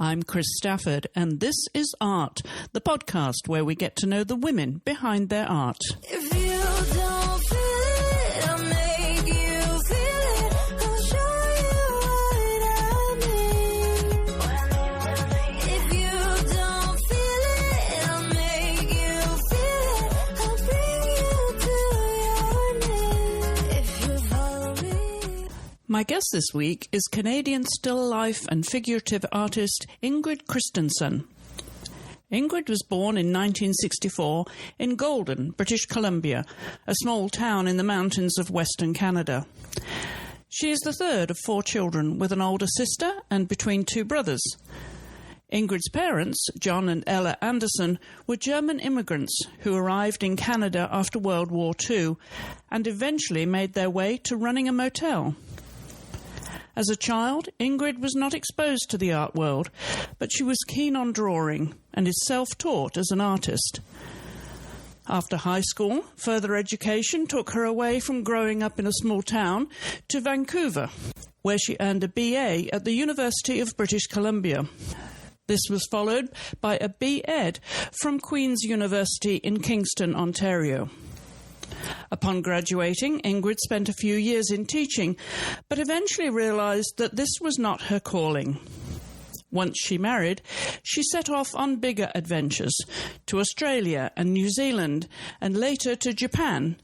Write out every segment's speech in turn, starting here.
I'm Chris Stafford, and this is AART, the podcast where we get to know the women behind their art. If you don't feel it, I'll make you feel it. I'll show you what I mean. If you don't feel it, I'll make you feel it. I'll bring you to your knees. If you follow me. My guest this week is Canadian still life and figurative artist Ingrid Christensen. Ingrid was born in 1964 in Golden, British Columbia, a small town in the mountains of Western Canada. She is the third of 4 children with an older sister and between 2 brothers. Ingrid's parents, John and Ella Anderson, were German immigrants who arrived in Canada after World War II and eventually made their way to running a motel. As a child, Ingrid was not exposed to the art world, but she was keen on drawing and is self-taught as an artist. After high school, further education took her away from growing up in a small town to Vancouver, where she earned a BA at the University of British Columbia. This was followed by a B.Ed from Queen's University in Kingston, Ontario. Upon graduating, Ingrid spent a few years in teaching, but eventually realized that this was not her calling. Once she married, she set off on bigger adventures to Australia and New Zealand, and later to Japan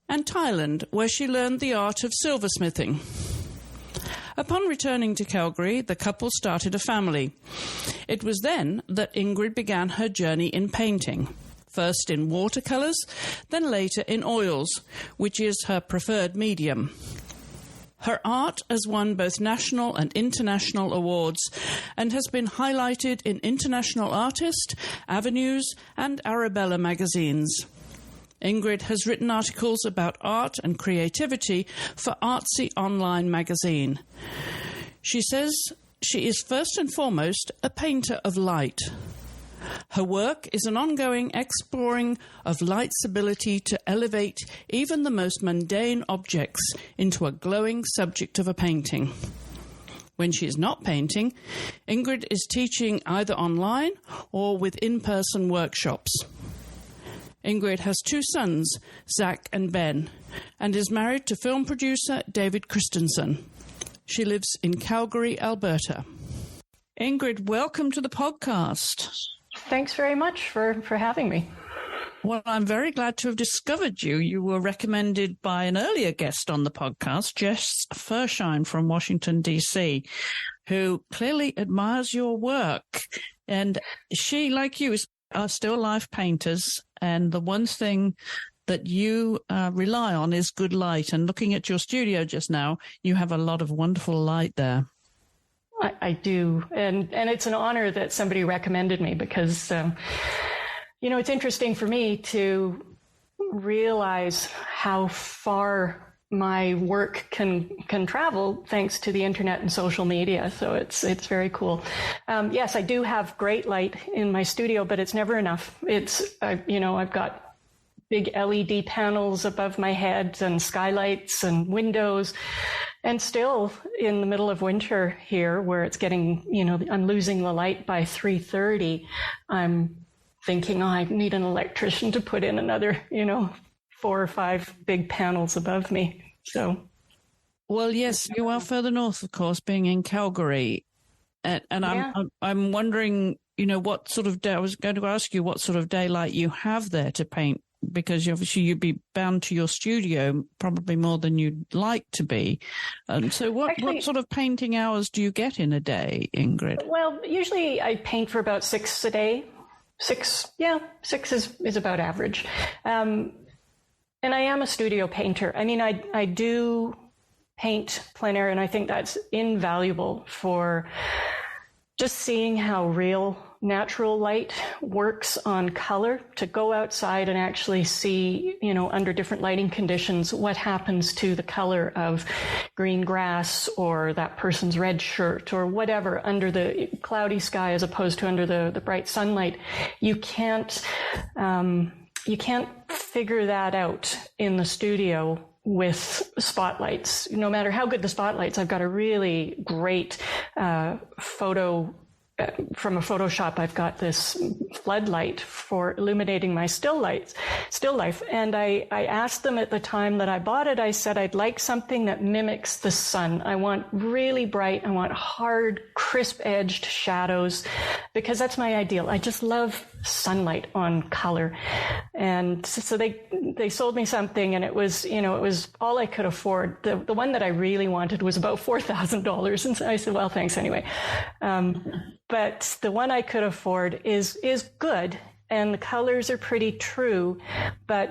and Thailand, where she learned the art of silversmithing. Upon returning to Calgary, the couple started a family. It was then that Ingrid began her journey in painting. First in watercolours, then later in oils, which is her preferred medium. Her art has won both national and international awards and has been highlighted in International Artist, Avenues and Arabella magazines. Ingrid has written articles about art and creativity for Artsy Online magazine. She says she is first and foremost a painter of light. Her work is an ongoing exploring of light's ability to elevate even the most mundane objects into a glowing subject of a painting. When she is not painting, Ingrid is teaching either online or with in-person workshops. Ingrid has 2 sons, Zach and Ben, and is married to film producer David Christensen. She lives in Calgary, Alberta. Ingrid, welcome to the podcast. Thanks very much for having me. Well, I'm very glad to have discovered you. You were recommended by an earlier guest on the podcast, Jess Fershine from Washington, D.C., who clearly admires your work. And she, like you, are still life painters. And the one thing that you rely on is good light. And looking at your studio just now, you have a lot of wonderful light there. I do. And it's an honor that somebody recommended me because, it's interesting for me to realize how far my work can travel thanks to the internet and social media. So it's very cool. Yes, I do have great light in my studio, but it's never enough. I've got big LED panels above my head and skylights and windows. And still in the middle of winter here where it's getting, I'm losing the light by 3:30. I'm thinking, I need an electrician to put in another, 4 or 5 big panels above me. So. Well, yes, you are further north, of course, being in Calgary. And yeah. I'm wondering, what sort of day, I was going to ask you what sort of daylight you have there to paint, because obviously you'd be bound to your studio probably more than you'd like to be. So what sort of painting hours do you get in a day, Ingrid? Well, usually I paint for about 6 a day. 6 is about average. And I am a studio painter. I mean, I do paint plein air, and I think that's invaluable for just seeing how real natural light works on color, to go outside and actually see, under different lighting conditions, what happens to the color of green grass or that person's red shirt or whatever under the cloudy sky as opposed to under the bright sunlight. You can't figure that out in the studio with spotlights. No matter how good the spotlights, I've got a really great photo from a Photoshop, I've got this floodlight for illuminating my still life. And I asked them at the time that I bought it, I said, I'd like something that mimics the sun. I want really bright, I want hard, crisp-edged shadows, because that's my ideal. I just love sunlight on color. And so they sold me something, and it was all I could afford. The one that I really wanted was about $4,000. And so I said, well, thanks anyway. But the one I could afford is good, and the colors are pretty true. But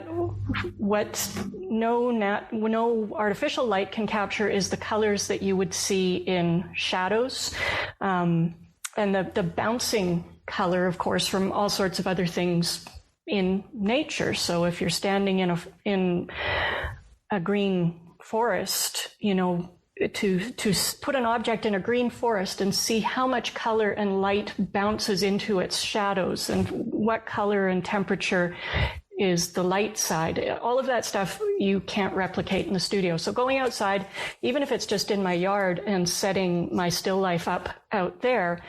what no artificial light can capture is the colors that you would see in shadows, and the bouncing color, of course, from all sorts of other things in nature. So if you're standing in a green forest, to put an object in a green forest and see how much color and light bounces into its shadows, and what color and temperature is the light side. All of that stuff you can't replicate in the studio. So going outside, even if it's just in my yard and setting my still life up out there,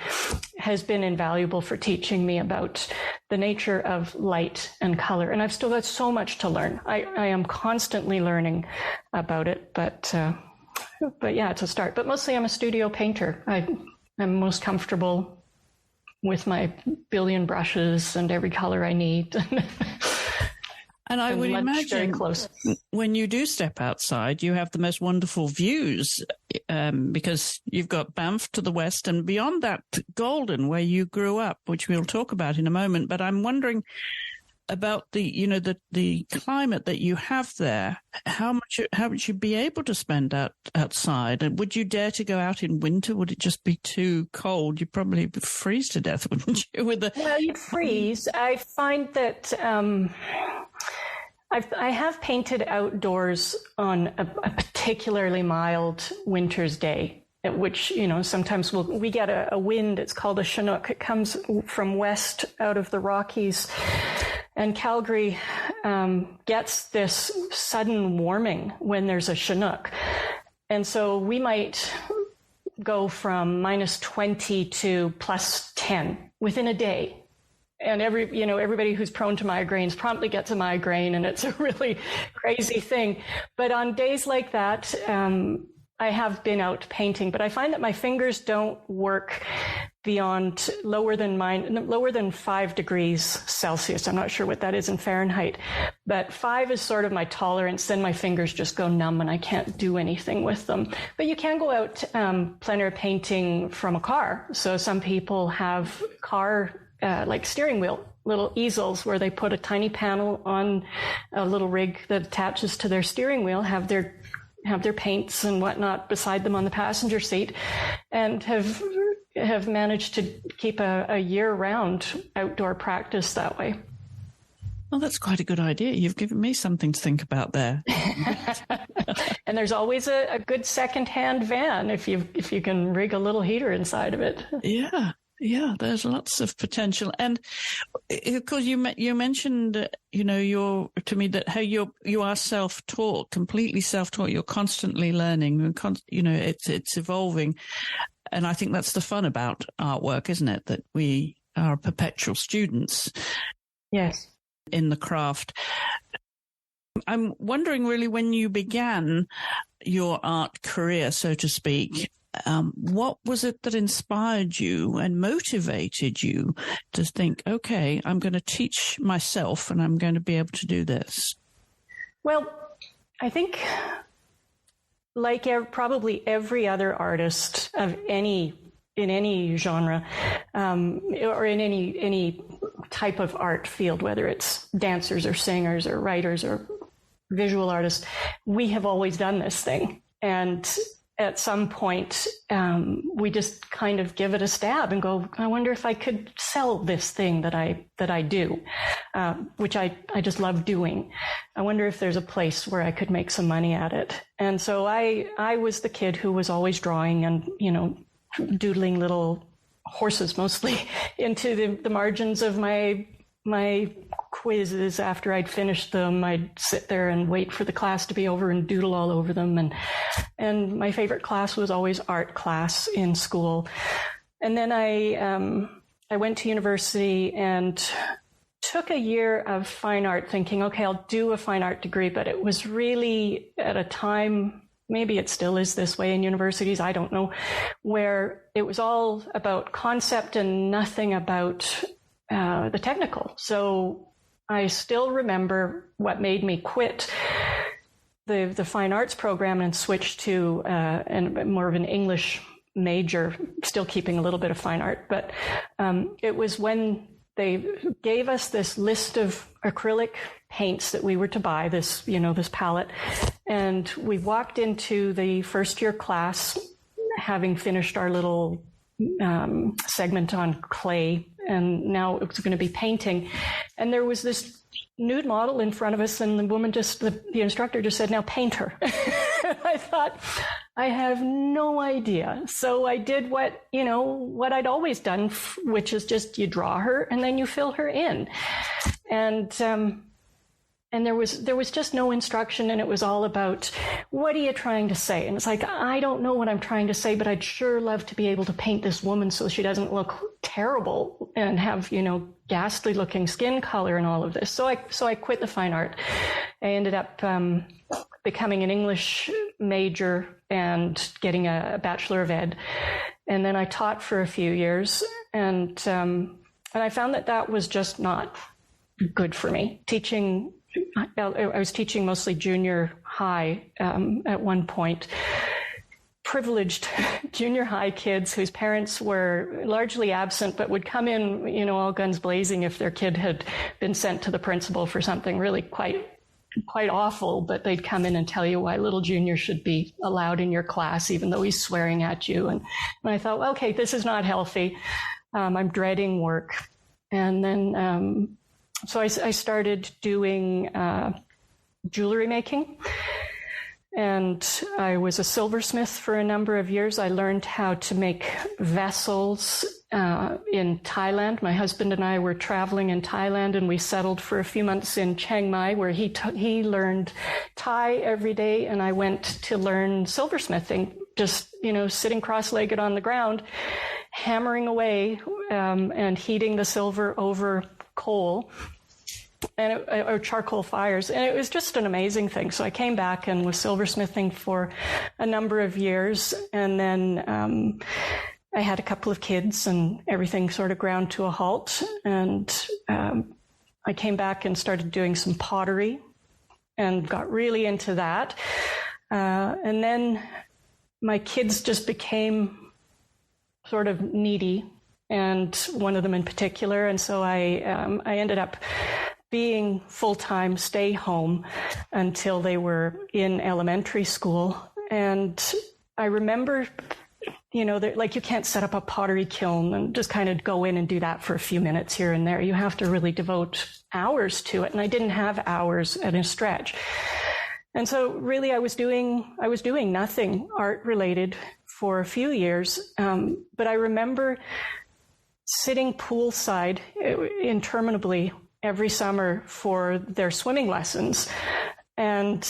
has been invaluable for teaching me about the nature of light and color. And I've still got so much to learn. I am constantly learning about it, but yeah, it's a start. But mostly I'm a studio painter. I'm most comfortable with my billion brushes and every color I need. And I would imagine when you do step outside, you have the most wonderful views, because you've got Banff to the west, and beyond that, Golden, where you grew up, which we'll talk about in a moment. But I'm wondering about the climate that you have there. How would you be able to spend outside? And would you dare to go out in winter? Would it just be too cold? You'd probably freeze to death, wouldn't you? Well, you'd freeze. I find that I have painted outdoors on a particularly mild winter's day, at which, sometimes we get a wind. It's called a Chinook. It comes from west out of the Rockies. And Calgary gets this sudden warming when there's a Chinook. And so we might go from -20 to +10 within a day. And everybody who's prone to migraines promptly gets a migraine, and it's a really crazy thing. But on days like that, I have been out painting, but I find that my fingers don't work beyond lower than 5 degrees Celsius. I'm not sure what that is in Fahrenheit, but 5 is sort of my tolerance. Then my fingers just go numb and I can't do anything with them. But you can go out plein air painting from a car. So some people have car like steering wheel little easels where they put a tiny panel on a little rig that attaches to their steering wheel, have their paints and whatnot beside them on the passenger seat, and have managed to keep a year-round outdoor practice that way. Well, that's quite a good idea. You've given me something to think about there. And there's always a good second-hand van if you can rig a little heater inside of it. Yeah, there's lots of potential. And of course, you mentioned, to me that how you are self-taught, completely self-taught. You're constantly learning, and it's evolving. And I think that's the fun about artwork, isn't it? That we are perpetual students. Yes. In the craft. I'm wondering really, when you began your art career, so to speak, what was it that inspired you and motivated you to think, okay, I'm going to teach myself and I'm going to be able to do this? Well, I think like probably every other artist in any genre, or in any type of art field, whether it's dancers or singers or writers or visual artists, we have always done this thing. And at some point, we just kind of give it a stab and go, I wonder if I could sell this thing that I do, which I just love doing. I wonder if there's a place where I could make some money at it. And so I was the kid who was always drawing and, doodling little horses mostly into the margins of my quizzes. After I'd finished them, I'd sit there and wait for the class to be over and doodle all over them. And my favorite class was always art class in school. And then I went to university and took a year of fine art thinking, okay, I'll do a fine art degree, but it was really at a time, maybe it still is this way in universities, I don't know, where it was all about concept and nothing about the technical. So I still remember what made me quit the fine arts program and switch to more of an English major, still keeping a little bit of fine art. But it was when they gave us this list of acrylic paints that we were to buy, this palette. And we walked into the first year class, having finished our little segment on clay, and now it was going to be painting. And there was this nude model in front of us, and the instructor just said, now paint her. I thought, I have no idea. So I did what I'd always done, which is just you draw her and then you fill her in. And there was just no instruction, and it was all about, what are you trying to say? And it's like, I don't know what I'm trying to say, but I'd sure love to be able to paint this woman so she doesn't look terrible and have, ghastly looking skin color and all of this. So I quit the fine art. I ended up becoming an English major and getting a Bachelor of Ed. And then I taught for a few years, and I found that was just not good for me. Teaching, I was teaching mostly junior high at one point. Privileged junior high kids whose parents were largely absent, but would come in, all guns blazing if their kid had been sent to the principal for something really quite awful, but they'd come in and tell you why little Junior should be allowed in your class, even though he's swearing at you. And I thought, well, okay, this is not healthy. I'm dreading work. And then, so I started doing jewelry making. And I was a silversmith for a number of years. I learned how to make vessels in Thailand. My husband and I were traveling in Thailand, and we settled for a few months in Chiang Mai, where he learned Thai every day, and I went to learn silversmithing, just, sitting cross-legged on the ground, hammering away and heating the silver over coal. Or charcoal fires. And it was just an amazing thing. So I came back and was silversmithing for a number of years. And then I had a couple of kids, and everything sort of ground to a halt. And I came back and started doing some pottery and got really into that. And then my kids just became sort of needy, and one of them in particular. And so I ended up being full-time, stay home until they were in elementary school. And I remember, like, you can't set up a pottery kiln and just kind of go in and do that for a few minutes here and there. You have to really devote hours to it. And I didn't have hours at a stretch. And so really I was doing nothing art related for a few years. But I remember sitting poolside interminably every summer for their swimming lessons. And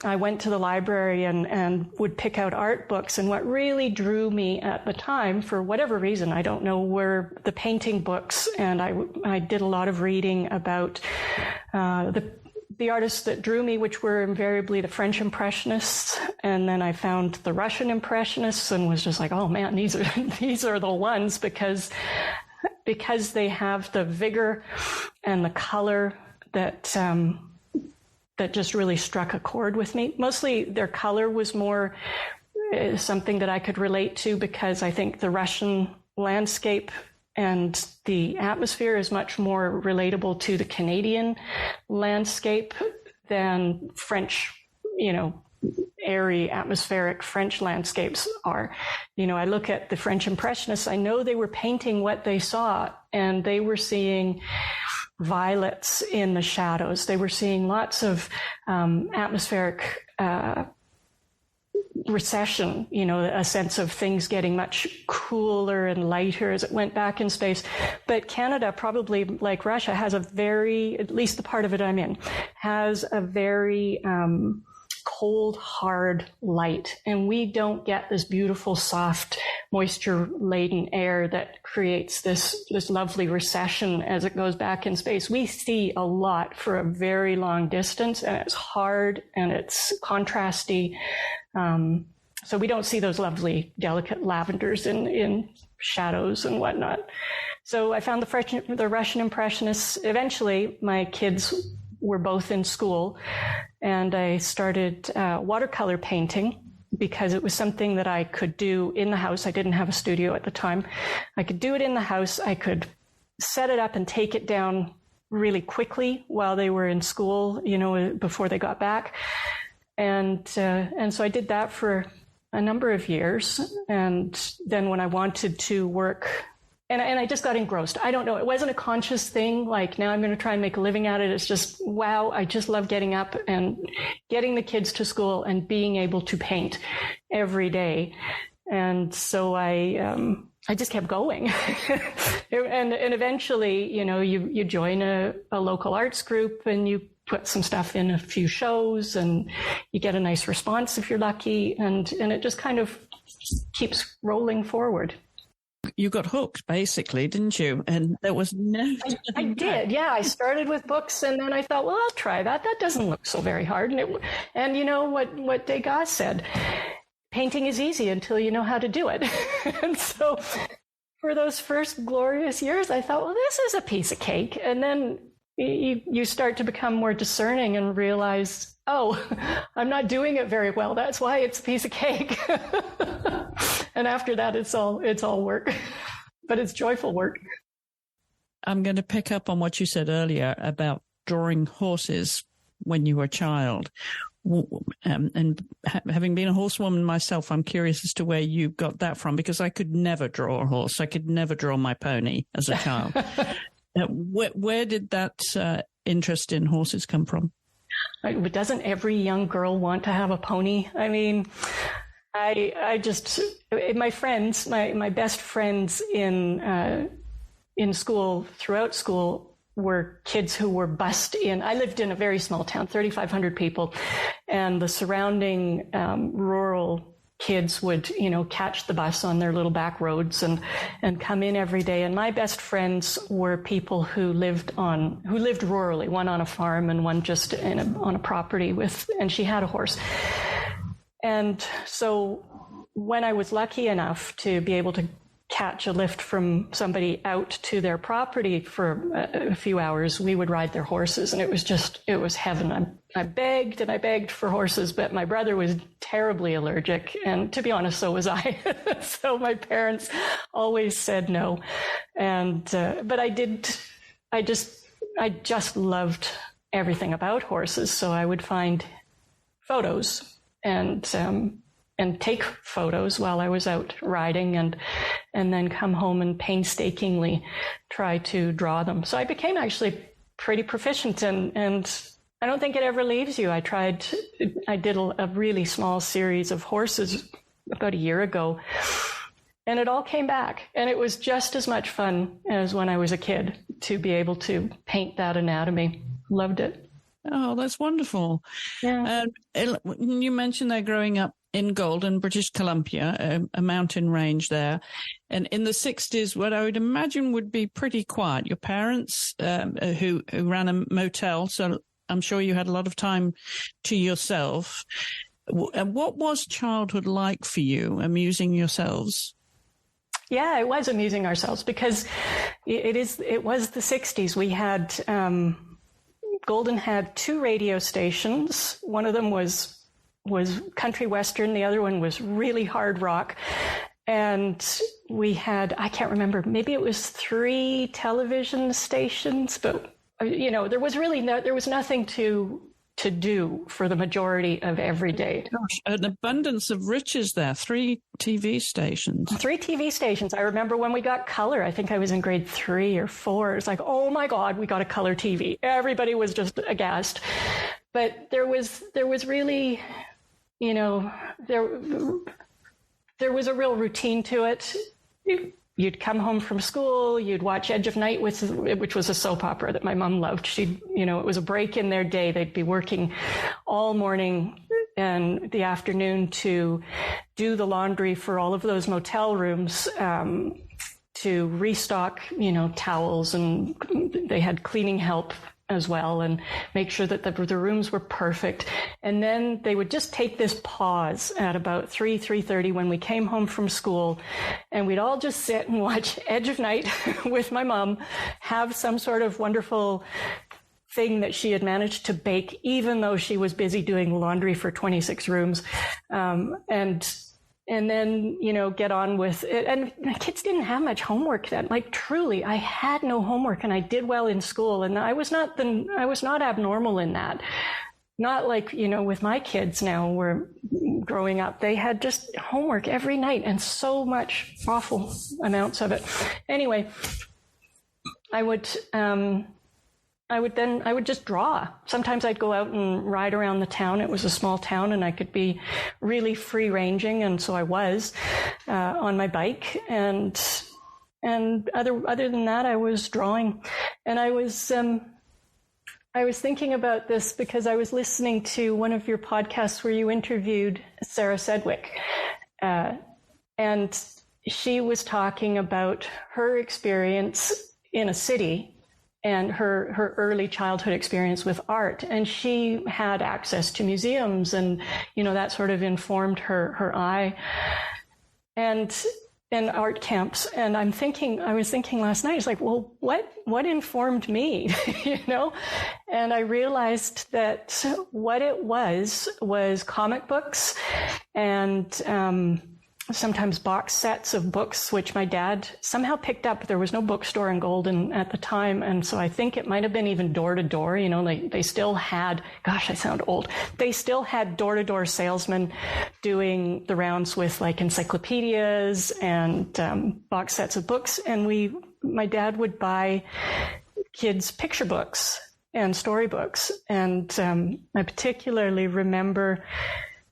I went to the library and would pick out art books. And what really drew me at the time, for whatever reason, I don't know, were the painting books. And I did a lot of reading about the artists that drew me, which were invariably the French Impressionists. And then I found the Russian Impressionists and was just like, oh man, these are the ones, because they have the vigor and the color that just really struck a chord with me. Mostly their color was more something that I could relate to, because I think the Russian landscape and the atmosphere is much more relatable to the Canadian landscape than French, airy, atmospheric French landscapes are. I look at the French Impressionists, I know they were painting what they saw, and they were seeing violets in the shadows. They were seeing lots of atmospheric recession, a sense of things getting much cooler and lighter as it went back in space. But Canada, probably like Russia, has at least the part of it I'm in, has a very cold, hard light. And we don't get this beautiful, soft moisture-laden air that creates this lovely recession as it goes back in space. We see a lot for a very long distance, and it's hard and it's contrasty. So we don't see those lovely, delicate lavenders in shadows and whatnot. So I found the Russian Impressionists. Eventually, my kids were both in school, and I started watercolor painting because it was something that I could do in the house. I didn't have a studio at the time. I could do it in the house. I could set it up and take it down really quickly while they were in school, before they got back. And so I did that for a number of years. And then when I wanted to work, and I just got engrossed. I don't know. It wasn't a conscious thing. Like, now I'm going to try and make a living at it. It's just, wow, I just love getting up and getting the kids to school and being able to paint every day. And so I just kept going. and eventually, you join a local arts group and you put some stuff in a few shows and you get a nice response if you're lucky. And it just kind of keeps rolling forward. You got hooked, basically, didn't you? And there was no... I did, yeah. I started with books, and then I thought, well, I'll try that. That doesn't look so very hard. And you know what Degas said, painting is easy until you know how to do it. And so for those first glorious years, I thought, well, this is a piece of cake. And then you start to become more discerning and realize, oh, I'm not doing it very well. That's why it's a piece of cake. And after that, it's all work, but it's joyful work. I'm going to pick up on what you said earlier about drawing horses when you were a child. And having been a horsewoman myself, I'm curious as to where you got that from, because I could never draw a horse. I could never draw my pony as a child. Where did that interest in horses come from? Doesn't every young girl want to have a pony? I mean, I just, my friends, my best friends in school, throughout school, were kids who were bussed in. I lived in a very small town, 3,500 people, and the surrounding rural kids would, catch the bus on their little back roads and come in every day. And my best friends were people who lived rurally, one on a farm and one just on a property and she had a horse. And so when I was lucky enough to be able to catch a lift from somebody out to their property for a few hours, we would ride their horses, and it was heaven. I begged for horses, but my brother was terribly allergic, and to be honest, so was I. So my parents always said no. And but I just loved everything about horses, so I would find photos and take photos while I was out riding, and then come home and painstakingly try to draw them. So I became actually pretty proficient, and I don't think it ever leaves you. I did a really small series of horses about a year ago, and it all came back. And it was just as much fun as when I was a kid to be able to paint that anatomy. Loved it. Oh, that's wonderful. Yeah. You mentioned they're growing up in Golden, British Columbia, a mountain range there. And in the 60s, what I would imagine would be pretty quiet. Your parents, who ran a motel, so I'm sure you had a lot of time to yourself. What was childhood like for you, amusing yourselves? Yeah, it was amusing ourselves because it was the 60s. We had, Golden had 2 radio stations. One of them was country western. The other one was really hard rock. And we had, I can't remember, maybe it was 3 television stations, but there was nothing to do for the majority of every day. Gosh, an abundance of riches there. 3 TV stations. 3 TV stations. I remember when we got color, I think I was in grade 3 or 4. It's like, oh my God, we got a color TV. Everybody was just aghast. But there was really, there was a real routine to it. You'd come home from school, you'd watch Edge of Night, which was a soap opera that my mom loved. It was a break in their day. They'd be working all morning and the afternoon to do the laundry for all of those motel rooms, to restock, towels, and they had cleaning help as well, and make sure that the rooms were perfect. And then they would just take this pause at about 3:30 when we came home from school, and we'd all just sit and watch Edge of Night with my mom, have some sort of wonderful thing that she had managed to bake, even though she was busy doing laundry for 26 rooms. And then, get on with it. And my kids didn't have much homework then. Like, truly, I had no homework, and I did well in school. And I was not abnormal in that. Not like, with my kids now, we're growing up. They had just homework every night, and so much awful amounts of it. Anyway, I would just draw. Sometimes I'd go out and ride around the town. It was a small town, and I could be really free ranging. And so I was, on my bike, and other than that, I was drawing. And I was thinking about this because I was listening to one of your podcasts where you interviewed Sarah Sedgwick, and she was talking about her experience in a city and her early childhood experience with art. And she had access to museums, and, that sort of informed her eye, and art camps. And I was thinking last night, it's like, well, what informed me, And I realized that what it was comic books and, sometimes box sets of books, which my dad somehow picked up. There was no bookstore in Golden at the time. And so I think it might have been even door to door. They still had, gosh, I sound old. They still had door to door salesmen doing the rounds with like encyclopedias and box sets of books. And my dad would buy kids' picture books and storybooks. And I particularly remember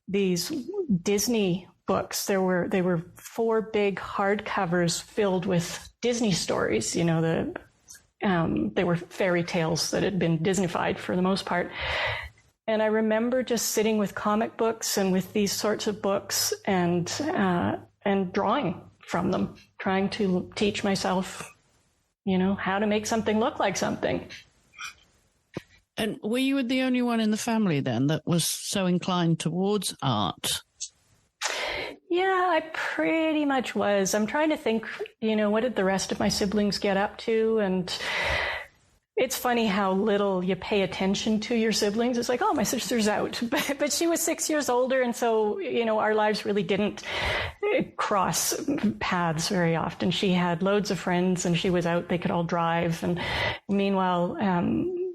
these Disney books. They were 4 big hardcovers filled with Disney stories. They were fairy tales that had been Disneyfied for the most part. And I remember just sitting with comic books and with these sorts of books and drawing from them, trying to teach myself, how to make something look like something. And were you the only one in the family then that was so inclined towards art? Yeah, I pretty much was. I'm trying to think, what did the rest of my siblings get up to? And it's funny how little you pay attention to your siblings. It's like, oh, my sister's out. But she was 6 years older. And so, our lives really didn't cross paths very often. She had loads of friends and she was out. They could all drive. And meanwhile,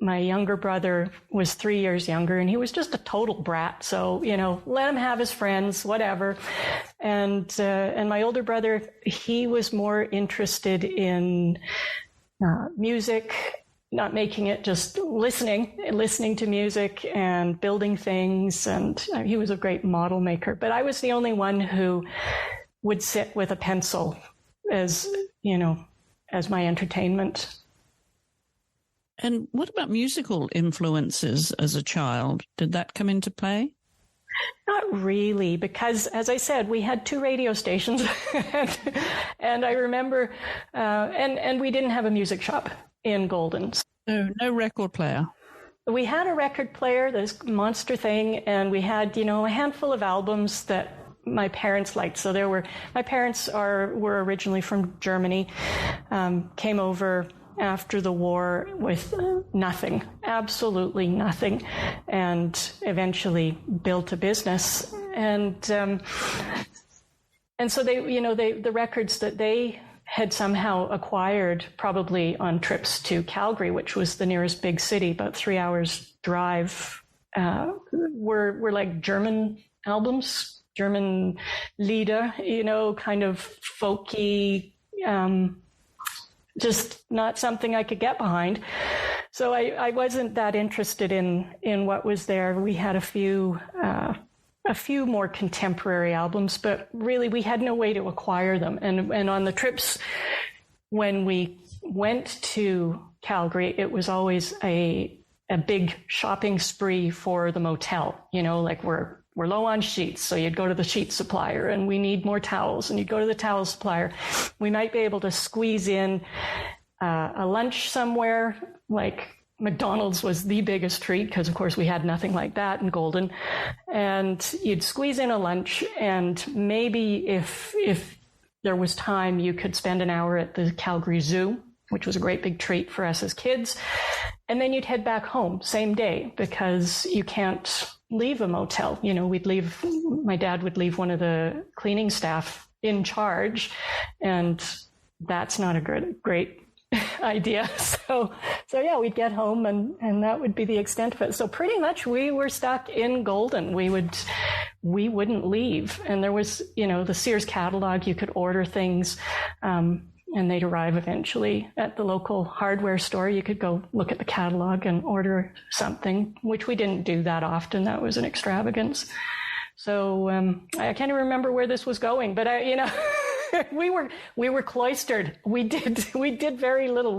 my younger brother was 3 years younger, and he was just a total brat. So, let him have his friends, whatever. And my older brother, he was more interested in music, not making it, just listening to music and building things. And he was a great model maker. But I was the only one who would sit with a pencil as my entertainment. And what about musical influences as a child? Did that come into play? Not really, because as I said, we had 2 radio stations and I remember, and we didn't have a music shop in Golden. No record player. We had a record player, this monster thing, and we had, a handful of albums that my parents liked. So my parents were originally from Germany, came over after the war with nothing, absolutely nothing, and eventually built a business. And so they, the records that they had somehow acquired, probably on trips to Calgary, which was the nearest big city, about 3 hours drive, were like German albums, German Lieder, kind of folky, just not something I could get behind. So I wasn't that interested in what was there. We had a few more contemporary albums, but really we had no way to acquire them. And on the trips when we went to Calgary, it was always a big shopping spree for the motel, like we're we're low on sheets, so you'd go to the sheet supplier, and we need more towels, and you'd go to the towel supplier. We might be able to squeeze in a lunch somewhere, like McDonald's was the biggest treat, because of course we had nothing like that in Golden. And you'd squeeze in a lunch, and maybe if there was time, you could spend an hour at the Calgary Zoo, which was a great big treat for us as kids. And then you'd head back home same day, because you can't leave a motel. You know, my dad would leave one of the cleaning staff in charge, and that's not a great idea. So yeah, we'd get home, and that would be the extent of it. So pretty much we were stuck in Golden. We wouldn't leave. And there was, you know, the Sears catalog, you could order things, and they'd arrive eventually at the local hardware store. You could go look at the catalog and order something, which we didn't do that often. That was an extravagance. So I can't even remember where this was going, but we were cloistered. We did very little.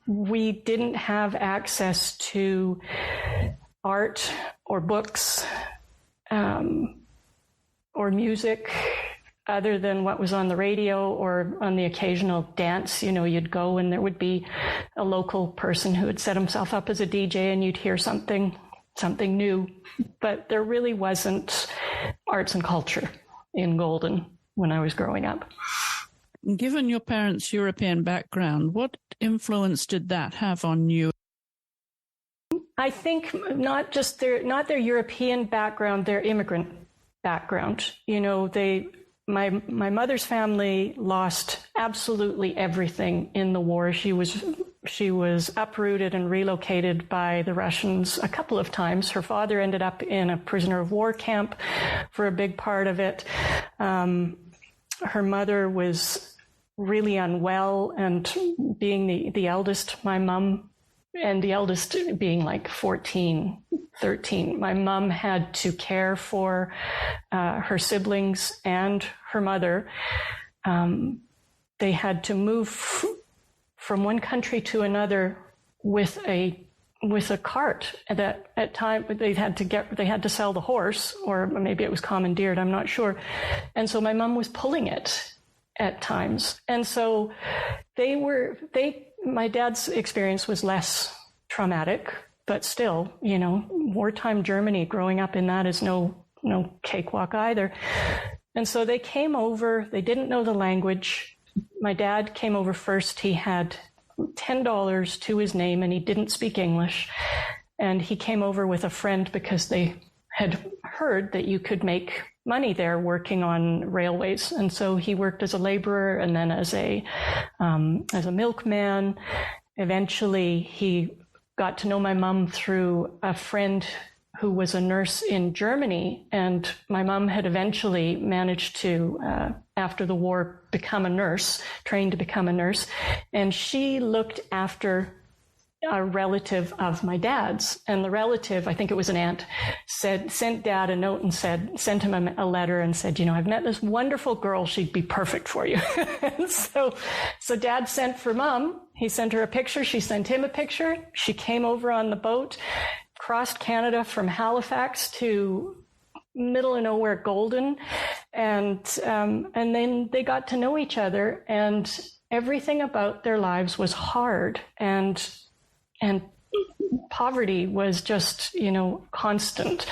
We didn't have access to art or books or music other than what was on the radio or on the occasional dance. You know, you'd go and there would be a local person who had set himself up as a DJ, and you'd hear something new. But there really wasn't arts and culture in Golden when I was growing up. Given your parents' European background, what influence did that have on you? I think not their European background, their immigrant background. You know, my mother's family lost absolutely everything in the war. She was uprooted and relocated by the Russians a couple of times. Her father ended up in a prisoner of war camp for a big part of it. Her mother was really unwell, and being the eldest, my mom, and the eldest being like 14, 13, my mom had to care for her siblings and her mother. They had to move from one country to another with a cart. That at time they had to sell the horse, or maybe it was commandeered, I'm not sure. And so my mom was pulling it at times. And so my dad's experience was less traumatic, but still, you know, wartime Germany, growing up in that is no cakewalk either. And so they came over, they didn't know the language. My dad came over first. He had $10 to his name, and he didn't speak English. And he came over with a friend because they had heard that you could make money there working on railways. And so he worked as a laborer, and then as a milkman. Eventually, he got to know my mom through a friend who was a nurse in Germany, and my mom had eventually managed to, after the war, become a nurse, trained to become a nurse, and she looked after a relative of my dad's, and the relative, I think it was an aunt, sent Dad a note and sent him a letter and said, you know, I've met this wonderful girl, she'd be perfect for you. And so Dad sent for Mom. He sent her a picture. She sent him a picture. She came over on the boat, crossed Canada from Halifax to middle of nowhere Golden, and then they got to know each other, and everything about their lives was hard, and poverty was just, you know, constant.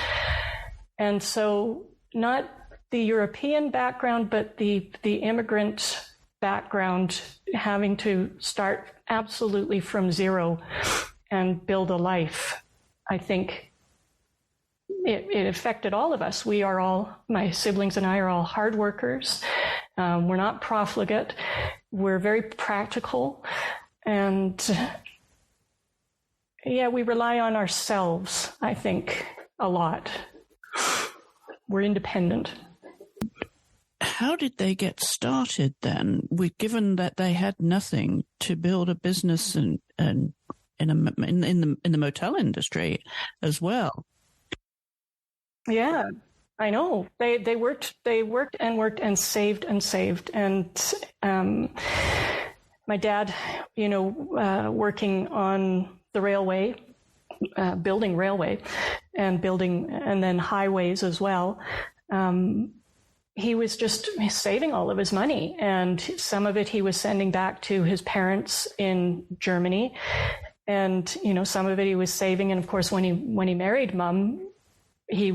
And so not the European background, but the immigrant background, having to start absolutely from zero and build a life, I think it affected all of us. My siblings and I are all hard workers. We're not profligate. We're very practical. And yeah, we rely on ourselves, I think, a lot. We're independent. How did they get started then? Given that they had nothing to build a business in the motel industry as well. Yeah, I know. They worked and saved. And my dad, you know, working on the railway, building railway and then highways as well. He was just saving all of his money, and some of it he was sending back to his parents in Germany, and some of it he was saving. And of course, when he married Mum, they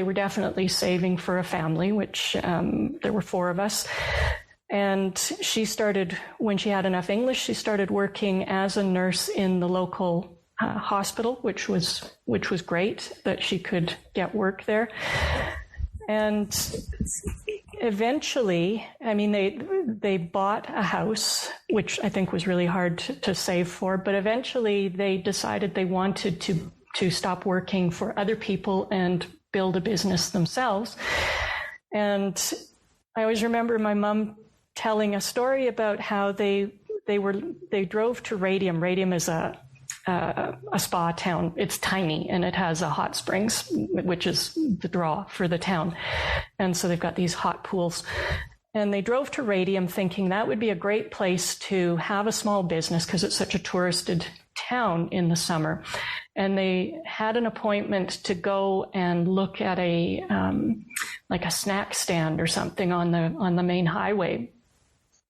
were definitely saving for a family, which there were 4 of us. And she started, when she had enough English, she started working as a nurse in the local hospital, which was great that she could get work there. And eventually, I mean, they bought a house, which I think was really hard to save for, but eventually they decided they wanted to stop working for other people and build a business themselves. And I always remember my mom telling a story about how they drove to Radium. Radium is a spa town. It's tiny, and it has a hot springs, which is the draw for the town. And so they've got these hot pools. And they drove to Radium thinking that would be a great place to have a small business because it's such a touristed town in the summer. And they had an appointment to go and look at a snack stand or something on the main highway,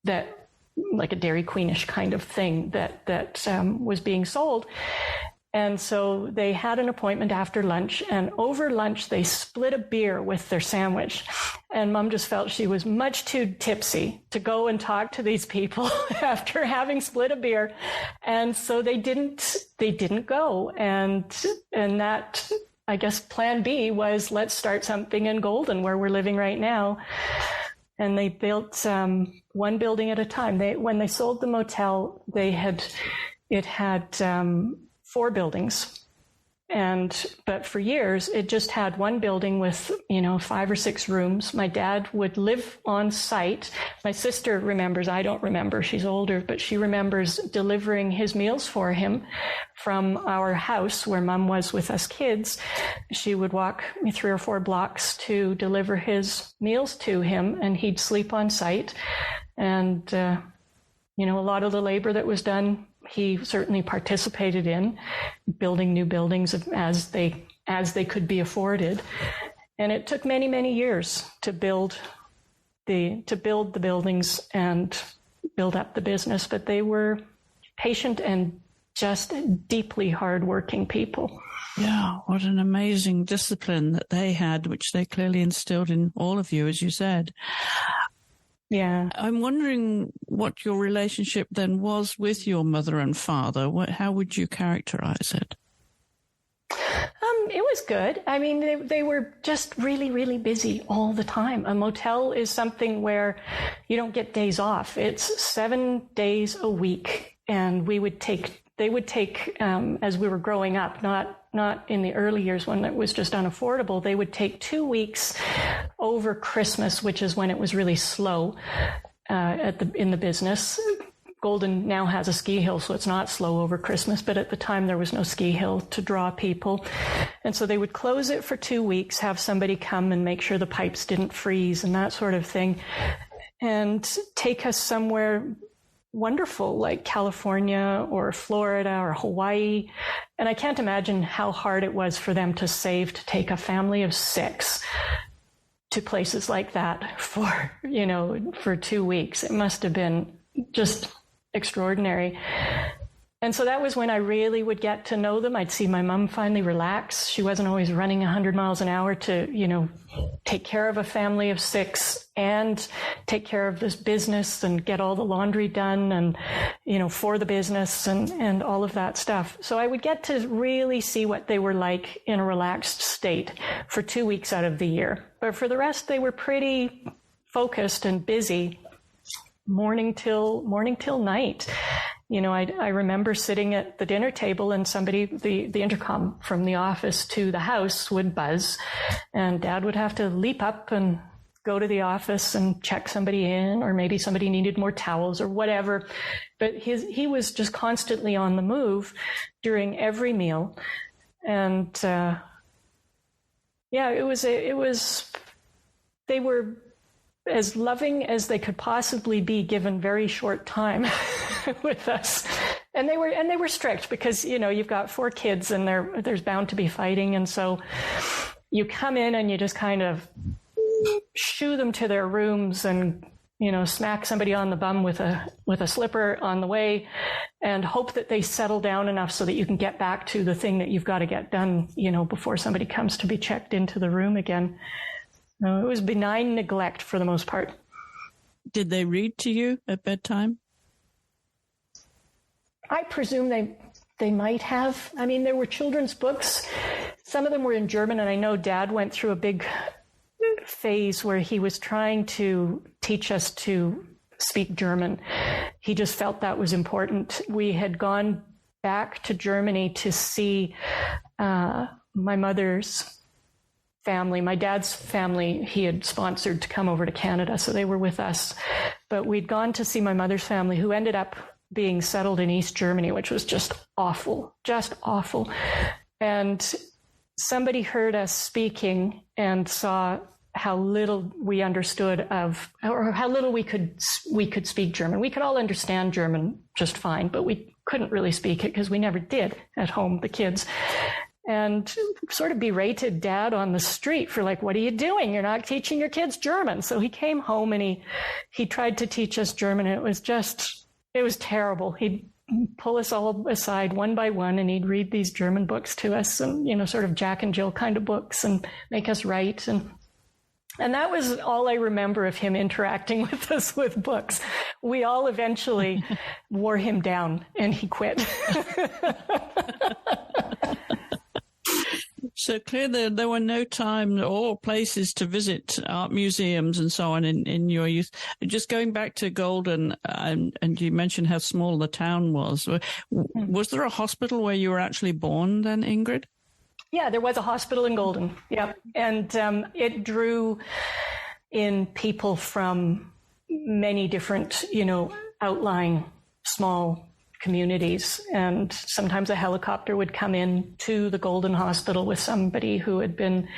that like a Dairy Queenish kind of thing that was being sold. And so they had an appointment after lunch, and over lunch they split a beer with their sandwich. And Mom just felt she was much too tipsy to go and talk to these people after having split a beer. And so they didn't go. And that, I guess, plan B was, let's start something in Golden, where we're living right now. And they built one building at a time. When they sold the motel, it had 4 buildings, but for years it just had one building with 5 or 6 rooms. My dad would live on site. My sister remembers, I don't remember, she's older, but she remembers delivering his meals for him from our house where Mom was with us kids. She would walk 3 or 4 blocks to deliver his meals to him, and he'd sleep on site. And a lot of the labor that was done, he certainly participated in, building new buildings as they could be afforded. And it took many, many years to build the buildings and build up the business, but they were patient and just deeply hardworking people. Yeah, what an amazing discipline that they had, which they clearly instilled in all of you, as you said. Yeah. I'm wondering what your relationship then was with your mother and father. How would you characterize it? It was good. I mean, they were just really, really busy all the time. A motel is something where you don't get days off. It's 7 days a week. And they would take, as we were growing up, not in the early years when it was just unaffordable, they would take 2 weeks over Christmas, which is when it was really slow in the business. Golden now has a ski hill, so it's not slow over Christmas, but at the time there was no ski hill to draw people. And so they would close it for 2 weeks, have somebody come and make sure the pipes didn't freeze and that sort of thing, and take us somewhere wonderful like California or Florida or Hawaii. And I can't imagine how hard it was for them to save to take a family of 6 to places like that for 2 weeks. It must have been just extraordinary. And so that was when I really would get to know them. I'd see my mom finally relax. She wasn't always running 100 miles an hour to, take care of a family of 6 and take care of this business and get all the laundry done and, for the business and all of that stuff. So I would get to really see what they were like in a relaxed state for 2 weeks out of the year. But for the rest, they were pretty focused and busy morning till night. I remember sitting at the dinner table and somebody, the intercom from the office to the house would buzz, and Dad would have to leap up and go to the office and check somebody in, or maybe somebody needed more towels or whatever. But he was just constantly on the move during every meal. And they were as loving as they could possibly be given very short time with us. And they were strict because, you've got 4 kids and there's bound to be fighting. And so you come in and you just kind of shoo them to their rooms and, smack somebody on the bum with a slipper on the way and hope that they settle down enough so that you can get back to the thing that you've got to get done, before somebody comes to be checked into the room again. It was benign neglect for the most part. Did they read to you at bedtime? I presume they might have. I mean, there were children's books. Some of them were in German, and I know Dad went through a big phase where he was trying to teach us to speak German. He just felt that was important. We had gone back to Germany to see my mother's family. My dad's family, he had sponsored to come over to Canada, so they were with us. But we'd gone to see my mother's family, who ended up being settled in East Germany, which was just awful. And somebody heard us speaking and saw how little we understood or how little we could speak German. We could all understand German just fine, but we couldn't really speak it because we never did at home, the kids. And sort of berated Dad on the street for what are you doing? You're not teaching your kids German. So he came home and he tried to teach us German. And it was terrible. He'd pull us all aside one by one and he'd read these German books to us and, sort of Jack and Jill kind of books and make us write. And that was all I remember of him interacting with us with books. We all eventually wore him down and he quit. So clearly there were no time or places to visit art museums and so on in your youth. Just going back to Golden, and you mentioned how small the town was. Was there a hospital where you were actually born then, Ingrid? Yeah, there was a hospital in Golden. Yep. And it drew in people from many different, outlying small communities. And sometimes a helicopter would come in to the Golden Hospital with somebody who had been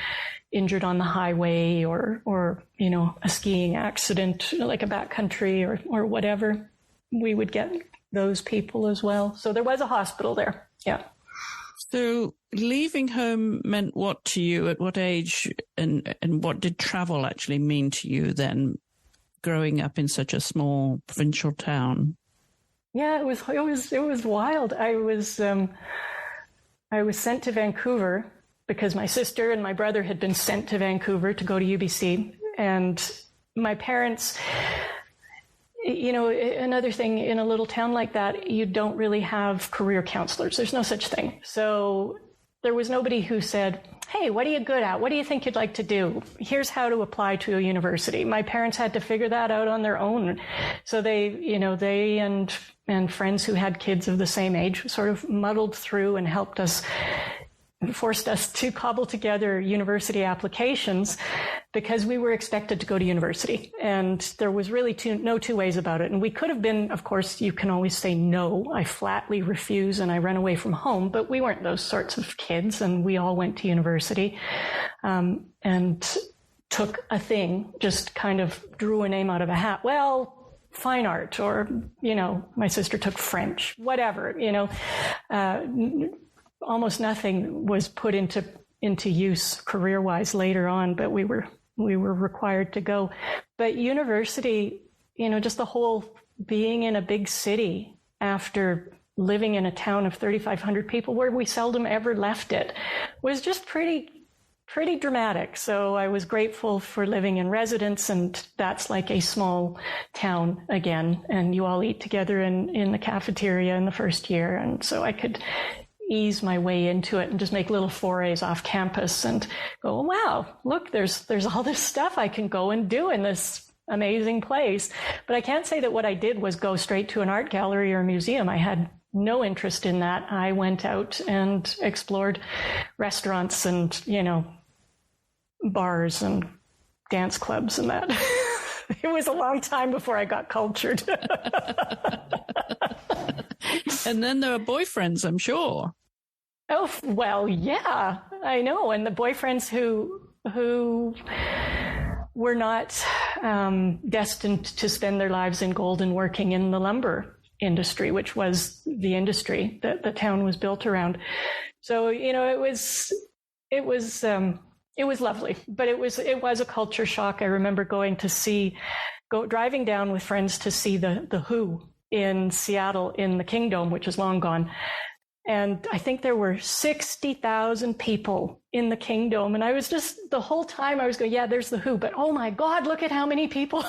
injured on the highway or a skiing accident, like a backcountry or whatever. We would get those people as well. So there was a hospital there. Yeah. So leaving home meant what to you? At what age? And what did travel actually mean to you then, growing up in such a small provincial town? Yeah, it was wild. I was sent to Vancouver because my sister and my brother had been sent to Vancouver to go to UBC, and my parents. Another thing, in a little town like that, you don't really have career counselors. There's no such thing. So there was nobody who said, hey, what are you good at? What do you think you'd like to do? Here's how to apply to a university. My parents had to figure that out on their own. So they and friends who had kids of the same age sort of muddled through and helped us, forced us to cobble together university applications because we were expected to go to university. And there was really no two ways about it. And we could have been, of course, you can always say no. I flatly refuse and I run away from home. But we weren't those sorts of kids. And we all went to university and took a thing, just kind of drew a name out of a hat. Well, fine art, or, my sister took French, whatever, almost nothing was put into use career-wise later on, but we were required to go. But university, just the whole being in a big city after living in a town of 3,500 people where we seldom ever left it was just pretty dramatic. So I was grateful for living in residence, and that's like a small town again, and you all eat together in the cafeteria in the first year. And so I could ease my way into it and just make little forays off campus and go, wow, look, there's all this stuff I can go and do in this amazing place. But I can't say that what I did was go straight to an art gallery or a museum. I had no interest in that. I went out and explored restaurants and, bars and dance clubs and that. It was a long time before I got cultured. And then there were boyfriends, I'm sure. Oh, well, yeah, I know. And the boyfriends who were not destined to spend their lives in Golden working in the lumber industry, which was the industry that the town was built around. So, it was lovely, but it was a culture shock. I remember driving down with friends to see the Who in Seattle in the Kingdome, which is long gone. And I think there were 60,000 people in the Kingdome. And I was just, the whole time I was going, yeah, there's the Who, but oh my God, look at how many people.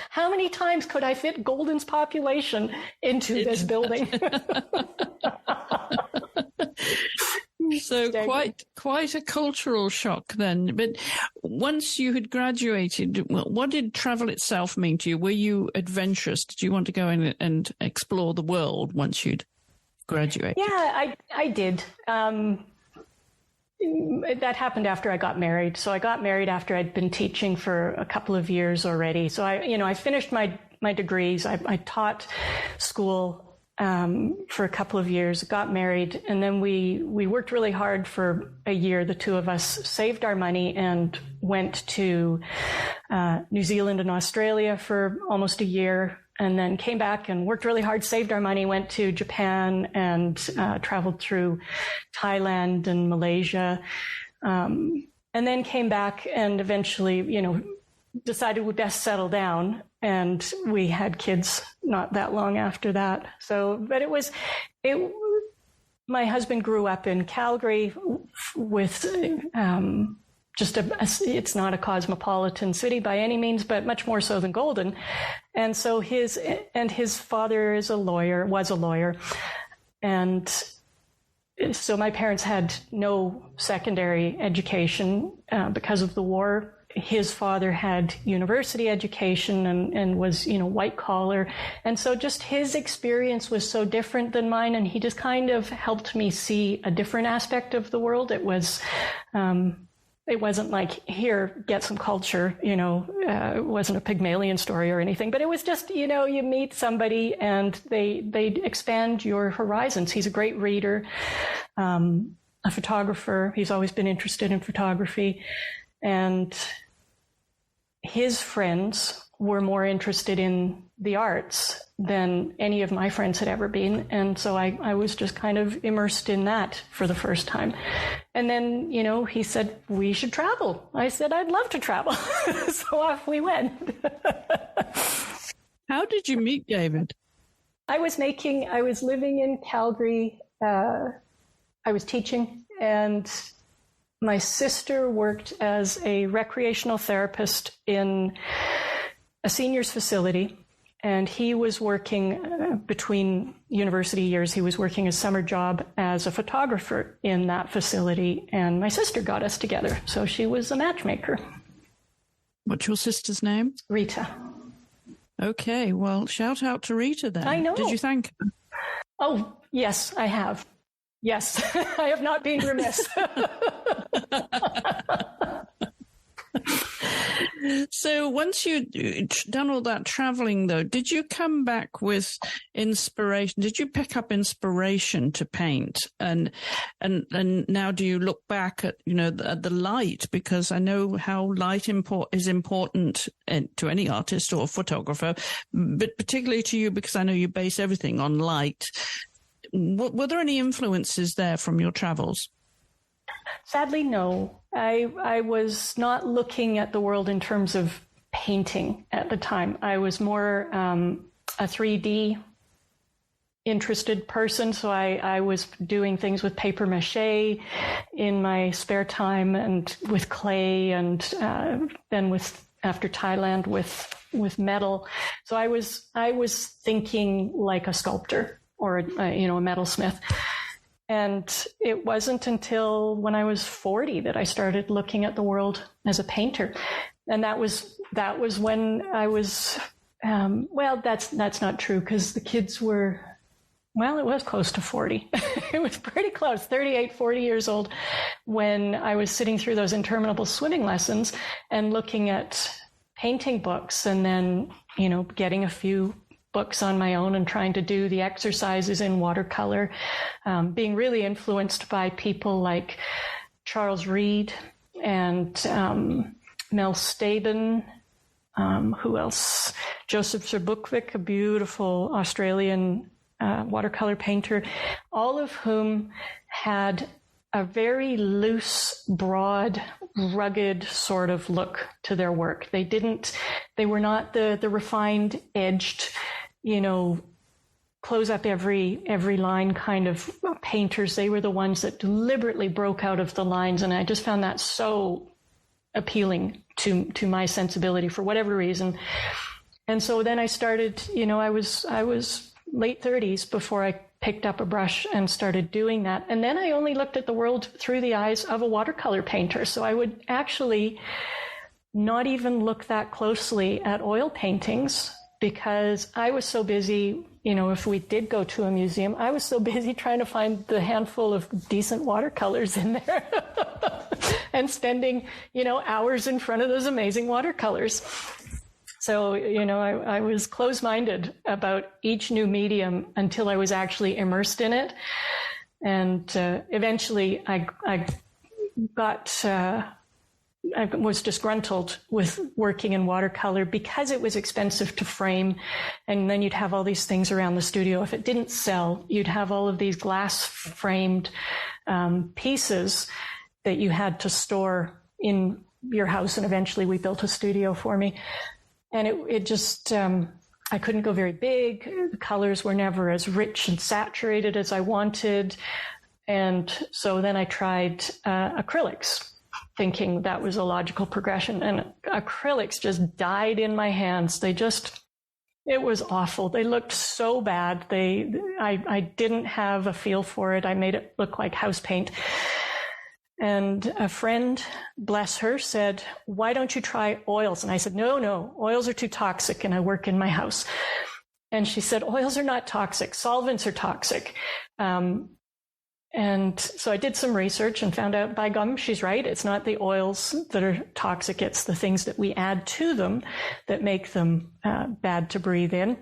How many times could I fit Golden's population into this building? So quite a cultural shock then. But once you had graduated, what did travel itself mean to you? Were you adventurous? Did you want to go in and explore the world once you'd graduated? Yeah, I did. That happened after I got married. So I got married after I'd been teaching for a couple of years already. So I finished my degrees. I taught school for a couple of years, got married, and then we worked really hard for a year. The two of us saved our money and went to New Zealand and Australia for almost a year, and then came back and worked really hard, saved our money, went to Japan and traveled through Thailand and Malaysia, and then came back and eventually, decided we'd best settle down. And we had kids not that long after that. But my husband grew up in Calgary with it's not a cosmopolitan city by any means, but much more so than Golden. And so his father was a lawyer. And so my parents had no secondary education because of the war. His father had university education and was, white collar. And so just his experience was so different than mine. And he just kind of helped me see a different aspect of the world. It wasn't like, here, get some culture, it wasn't a Pygmalion story or anything, but it was just, you meet somebody and they expand your horizons. He's a great reader, a photographer. He's always been interested in photography. And his friends were more interested in the arts than any of my friends had ever been. And so I was just kind of immersed in that for the first time. And then, he said, we should travel. I said, I'd love to travel. So off we went. How did you meet David? I was living in Calgary. I was teaching, and my sister worked as a recreational therapist in a seniors facility, and he was working between university years. He was working a summer job as a photographer in that facility, and my sister got us together. So she was a matchmaker. What's your sister's name? Rita. Okay, well, shout out to Rita then. I know. Did you thank her? Oh, yes, I have. Yes, I have not been remiss. So once you'd done all that traveling, though, did you come back with inspiration? Did you pick up inspiration to paint? And now do you look back at, at the light? Because I know how light is important to any artist or photographer, but particularly to you, because I know you base everything on light. Were there any influences there from your travels? Sadly, no. I was not looking at the world in terms of painting at the time. I was more a 3D interested person, so I was doing things with paper mache in my spare time and with clay, and then after Thailand with metal. So I was thinking like a sculptor or a metalsmith. And it wasn't until when I was 40 that I started looking at the world as a painter. And that was when I was, that's not true, because the kids were, it was close to 40. It was pretty close, 38, 40 years old, when I was sitting through those interminable swimming lessons and looking at painting books, and then, getting a few books on my own and trying to do the exercises in watercolor, being really influenced by people like Charles Reed and Mel Staben Who else? Joseph Zerbukvik, a beautiful Australian watercolor painter, all of whom had a very loose, broad, rugged sort of look to their work. They were not the refined, edged, close up every line kind of painters. They were the ones that deliberately broke out of the lines. And I just found that so appealing to my sensibility for whatever reason. And so then I started, I was late 30s before I picked up a brush and started doing that. And then I only looked at the world through the eyes of a watercolor painter. So I would actually not even look that closely at oil paintings because I was so busy, if we did go to a museum, I was so busy trying to find the handful of decent watercolors in there and spending, hours in front of those amazing watercolors. So, I was closed-minded about each new medium until I was actually immersed in it. And eventually I was disgruntled with working in watercolor because it was expensive to frame. And then you'd have all these things around the studio. If it didn't sell, you'd have all of these glass-framed pieces that you had to store in your house. And eventually we built a studio for me. And it just, I couldn't go very big. The colors were never as rich and saturated as I wanted. And so then I tried acrylics, thinking that was a logical progression. And acrylics just died in my hands. It was awful. They looked so bad. I didn't have a feel for it. I made it look like house paint. And a friend, bless her, said, "Why don't you try oils?" And I said, no, oils are too toxic and I work in my house. And she said, "Oils are not toxic. Solvents are toxic." And so I did some research and found out, by gum, she's right. It's not the oils that are toxic. It's the things that we add to them that make them bad to breathe in.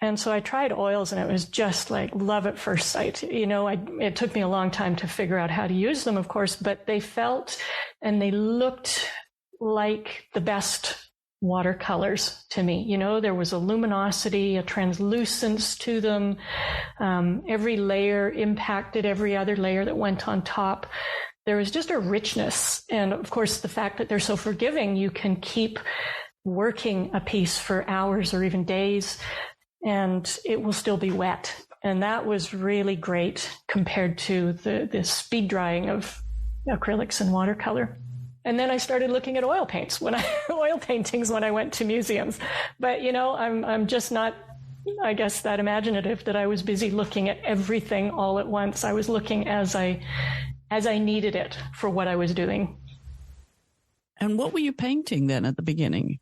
And so I tried oils and it was just like love at first sight. It took me a long time to figure out how to use them, of course, but they felt and they looked like the best watercolors to me. There was a luminosity, a translucence to them. Every layer impacted every other layer that went on top. There was just a richness. And of course, the fact that they're so forgiving, you can keep working a piece for hours or even days, and it will still be wet. And that was really great compared to the speed drying of acrylics and watercolor. And then I started looking at oil paintings when I went to museums. But, I'm just not, I guess, that imaginative that I was busy looking at everything all at once. I was looking as I needed it for what I was doing. And what were you painting then at the beginning?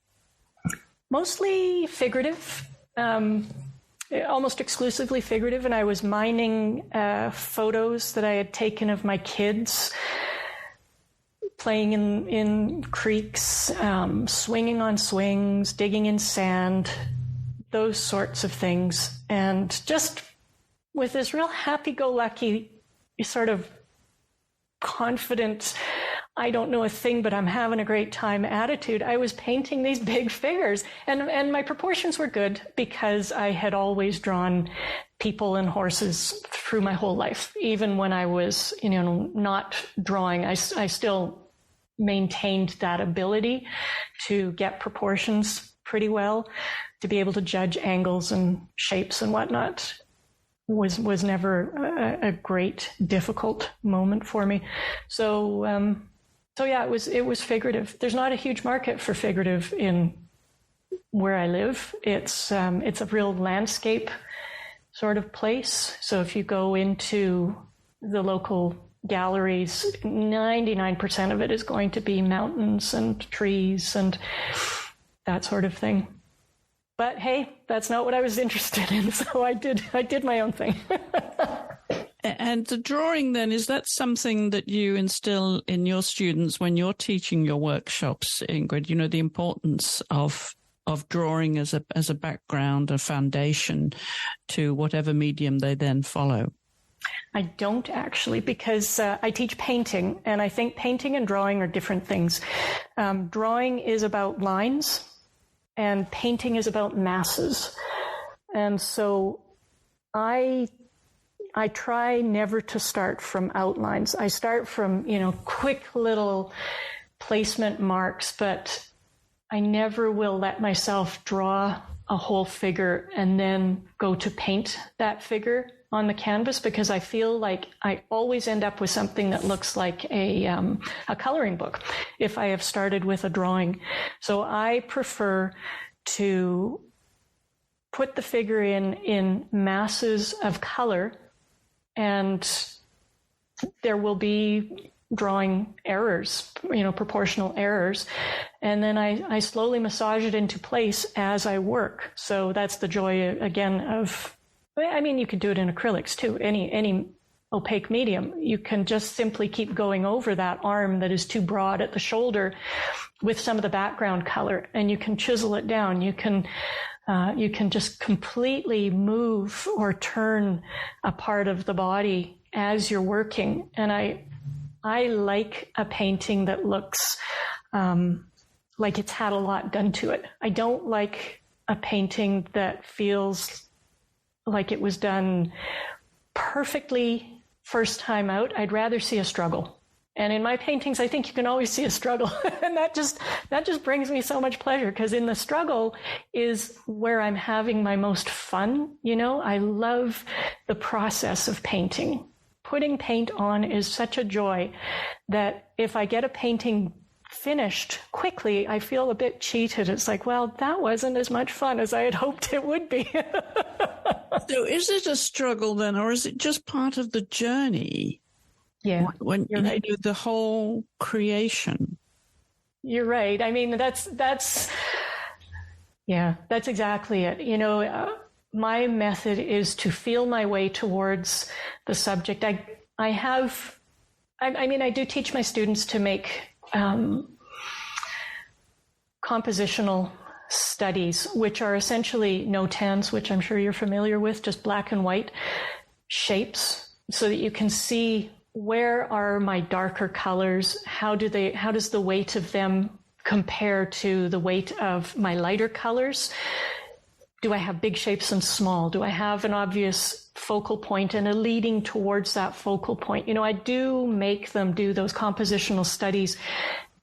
Mostly figurative. Almost exclusively figurative, and I was mining photos that I had taken of my kids playing in creeks, swinging on swings, digging in sand, those sorts of things. And just with this real happy-go-lucky sort of confident, I don't know a thing, but I'm having a great time attitude, I was painting these big figures. And my proportions were good because I had always drawn people and horses through my whole life. Even when I was, not drawing, I still maintained that ability to get proportions pretty well. To be able to judge angles and shapes and whatnot was never a great, difficult moment for me. So yeah, it was figurative. There's not a huge market for figurative in where I live. It's a real landscape sort of place. So if you go into the local galleries, 99% of it is going to be mountains and trees and that sort of thing. But hey, that's not what I was interested in. So I did my own thing. And the drawing then, is that something that you instill in your students when you're teaching your workshops, Ingrid? The importance of drawing as a background, a foundation to whatever medium they then follow? I don't actually, because I teach painting, and I think painting and drawing are different things. Drawing is about lines, and painting is about masses. And so I try never to start from outlines. I start from, quick little placement marks, but I never will let myself draw a whole figure and then go to paint that figure on the canvas, because I feel like I always end up with something that looks like a coloring book if I have started with a drawing. So I prefer to put the figure in masses of color, and there will be drawing errors, proportional errors. And then I slowly massage it into place as I work. So that's the joy, again, you could do it in acrylics too, any opaque medium. You can just simply keep going over that arm that is too broad at the shoulder with some of the background color, and you can chisel it down. You can just completely move or turn a part of the body as you're working. And I like a painting that looks like it's had a lot done to it. I don't like a painting that feels like it was done perfectly first time out. I'd rather see a struggle. And in my paintings, I think you can always see a struggle. And that just brings me so much pleasure, because in the struggle is where I'm having my most fun. I love the process of painting. Putting paint on is such a joy that if I get a painting finished quickly, I feel a bit cheated. It's like, well, that wasn't as much fun as I had hoped it would be. So is it a struggle then, or is it just part of the journey? Yeah, when you're right. You do the whole creation. You're right. I mean, that's exactly it. My method is to feel my way towards the subject. I do teach my students to make compositional studies, which are essentially no-tans, which I'm sure you're familiar with, just black and white shapes, so that you can see where are my darker colors, how does the weight of them compare to the weight of my lighter colors? Do I have big shapes and small? Do I have an obvious focal point and a leading towards that focal point? I do make them do those compositional studies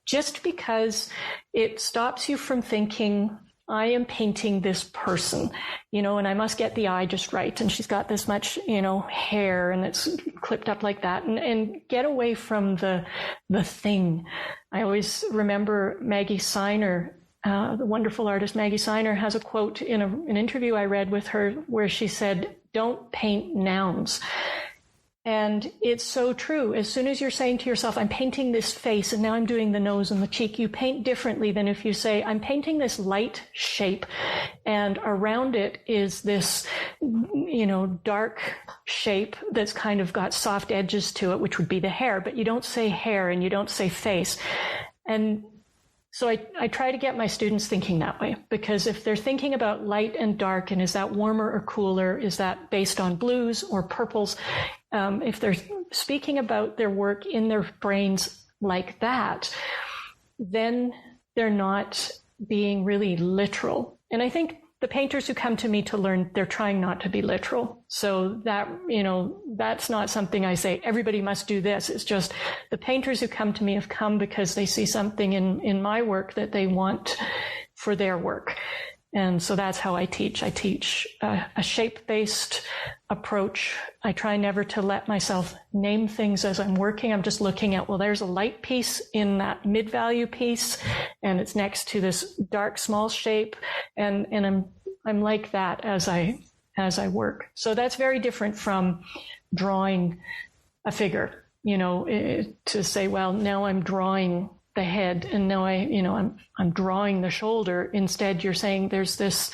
just because it stops you from thinking, I am painting this person, and I must get the eye just right. And she's got this much, hair, and it's clipped up like that, and get away from the thing. I always remember Maggie Siner, the wonderful artist Maggie Siner, has a quote in an interview I read with her where she said, "Don't paint nouns." And it's so true. As soon as you're saying to yourself, I'm painting this face and now I'm doing the nose and the cheek, you paint differently than if you say, I'm painting this light shape and around it is this, dark shape that's kind of got soft edges to it, which would be the hair, but you don't say hair and you don't say face. And so I try to get my students thinking that way, because if they're thinking about light and dark, and is that warmer or cooler? Is that based on blues or purples? If they're speaking about their work in their brains like that, then they're not being really literal. And I think the painters who come to me to learn, they're trying not to be literal. So that, that's not something I say, everybody must do this. It's just the painters who come to me have come because they see something in my work that they want for their work. And so that's how I teach. I teach a shape-based approach. I try never to let myself name things as I'm working. I'm just looking at, well, there's a light piece in that mid-value piece, and it's next to this dark small shape, and I'm like that as I work. So that's very different from drawing a figure, to say, well, now I'm drawing the head, and now I'm drawing the shoulder. Instead, you're saying there's this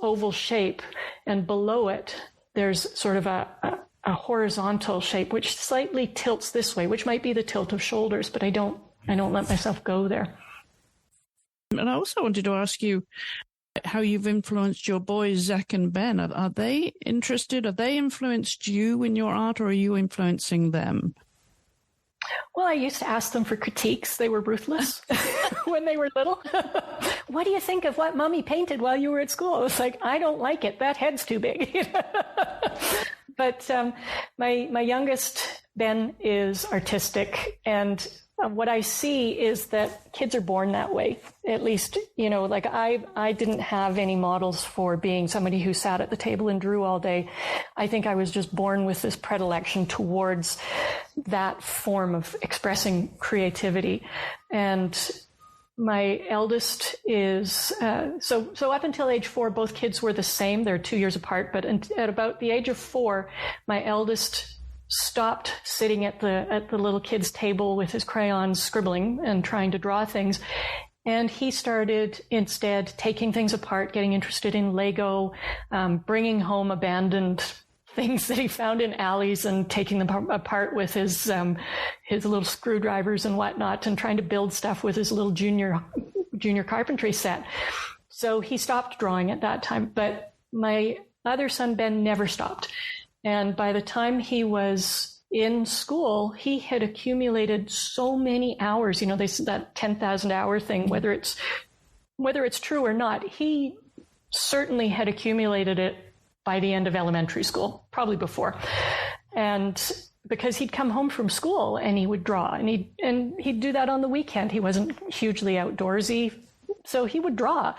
oval shape, and below it there's sort of a horizontal shape which slightly tilts this way, which might be the tilt of shoulders, but I don't let myself go there. And I also wanted to ask you how you've influenced your boys, Zach and Ben. Are they interested? Have they influenced you in your art, or are you influencing them? Well, I used to ask them for critiques. They were ruthless when they were little. What what do you think of what Mommy painted while you were at school? It's like, I don't like it. That head's too big. But my youngest, Ben, is artistic, and what I see is that kids are born that way. At least, like I didn't have any models for being somebody who sat at the table and drew all day. I think I was just born with this predilection towards that form of expressing creativity. And my eldest is, so up until age 4, both kids were the same. They're 2 years apart, but at about the age of 4, my eldest stopped sitting at the little kid's table with his crayons, scribbling and trying to draw things. And he started instead taking things apart, getting interested in Lego, bringing home abandoned things that he found in alleys and taking them apart with his little screwdrivers and whatnot, and trying to build stuff with his little junior carpentry set. So he stopped drawing at that time. But my other son, Ben, never stopped. And by the time he was in school, he had accumulated so many hours. They said that 10,000 hour thing, whether it's true or not, he certainly had accumulated it by the end of elementary school, probably before. And because he'd come home from school and he would draw, and he'd do that on the weekend. He wasn't hugely outdoorsy, so he would draw.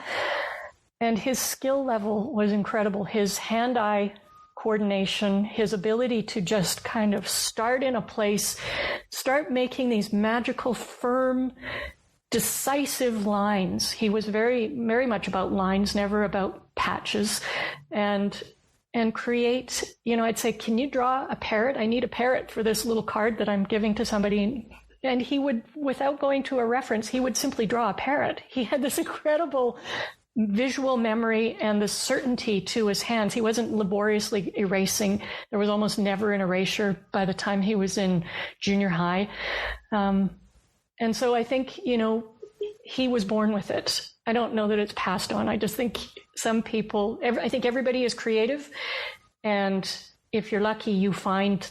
And his skill level was incredible. His hand-eye coordination, his ability to just kind of start in a place, start making these magical, firm, decisive lines. He was very, very much about lines, never about patches, and create, I'd say, can you draw a parrot? I need a parrot for this little card that I'm giving to somebody. And he would, without going to a reference, he would simply draw a parrot. He had this incredible visual memory and the certainty to his hands. He wasn't laboriously erasing. There was almost never an erasure by the time he was in junior high. And so I think, he was born with it. I don't know that it's passed on. I just think some people, I think everybody is creative. And if you're lucky, you find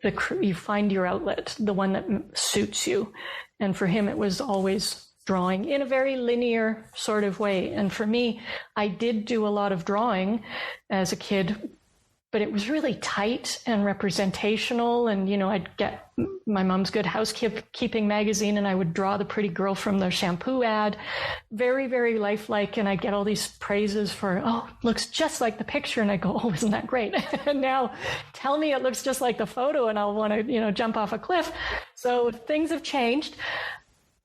your outlet, the one that suits you. And for him, it was always drawing in a very linear sort of way. And for me, I did do a lot of drawing as a kid, but it was really tight and representational. And, I'd get my mom's Good Housekeeping magazine and I would draw the pretty girl from the shampoo ad. Very, very lifelike. And I'd get all these praises for, looks just like the picture. And I go, oh, isn't that great? And now tell me it looks just like the photo and I'll want to, jump off a cliff. So things have changed.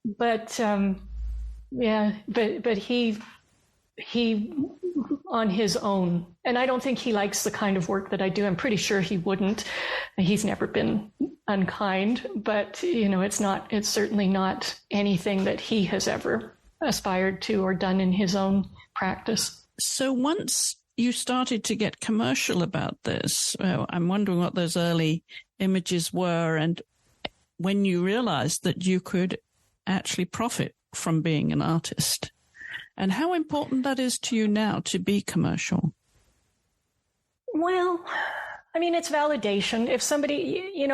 But but he on his own, and I don't think he likes the kind of work that I do. I'm pretty sure he wouldn't. He's never been unkind, but it's certainly not anything that he has ever aspired to or done in his own practice. So once you started to get commercial about this, I'm wondering what those early images were, and when you realized that you could actually profit from being an artist, and how important that is to you now to be commercial. Well, it's validation. If somebody,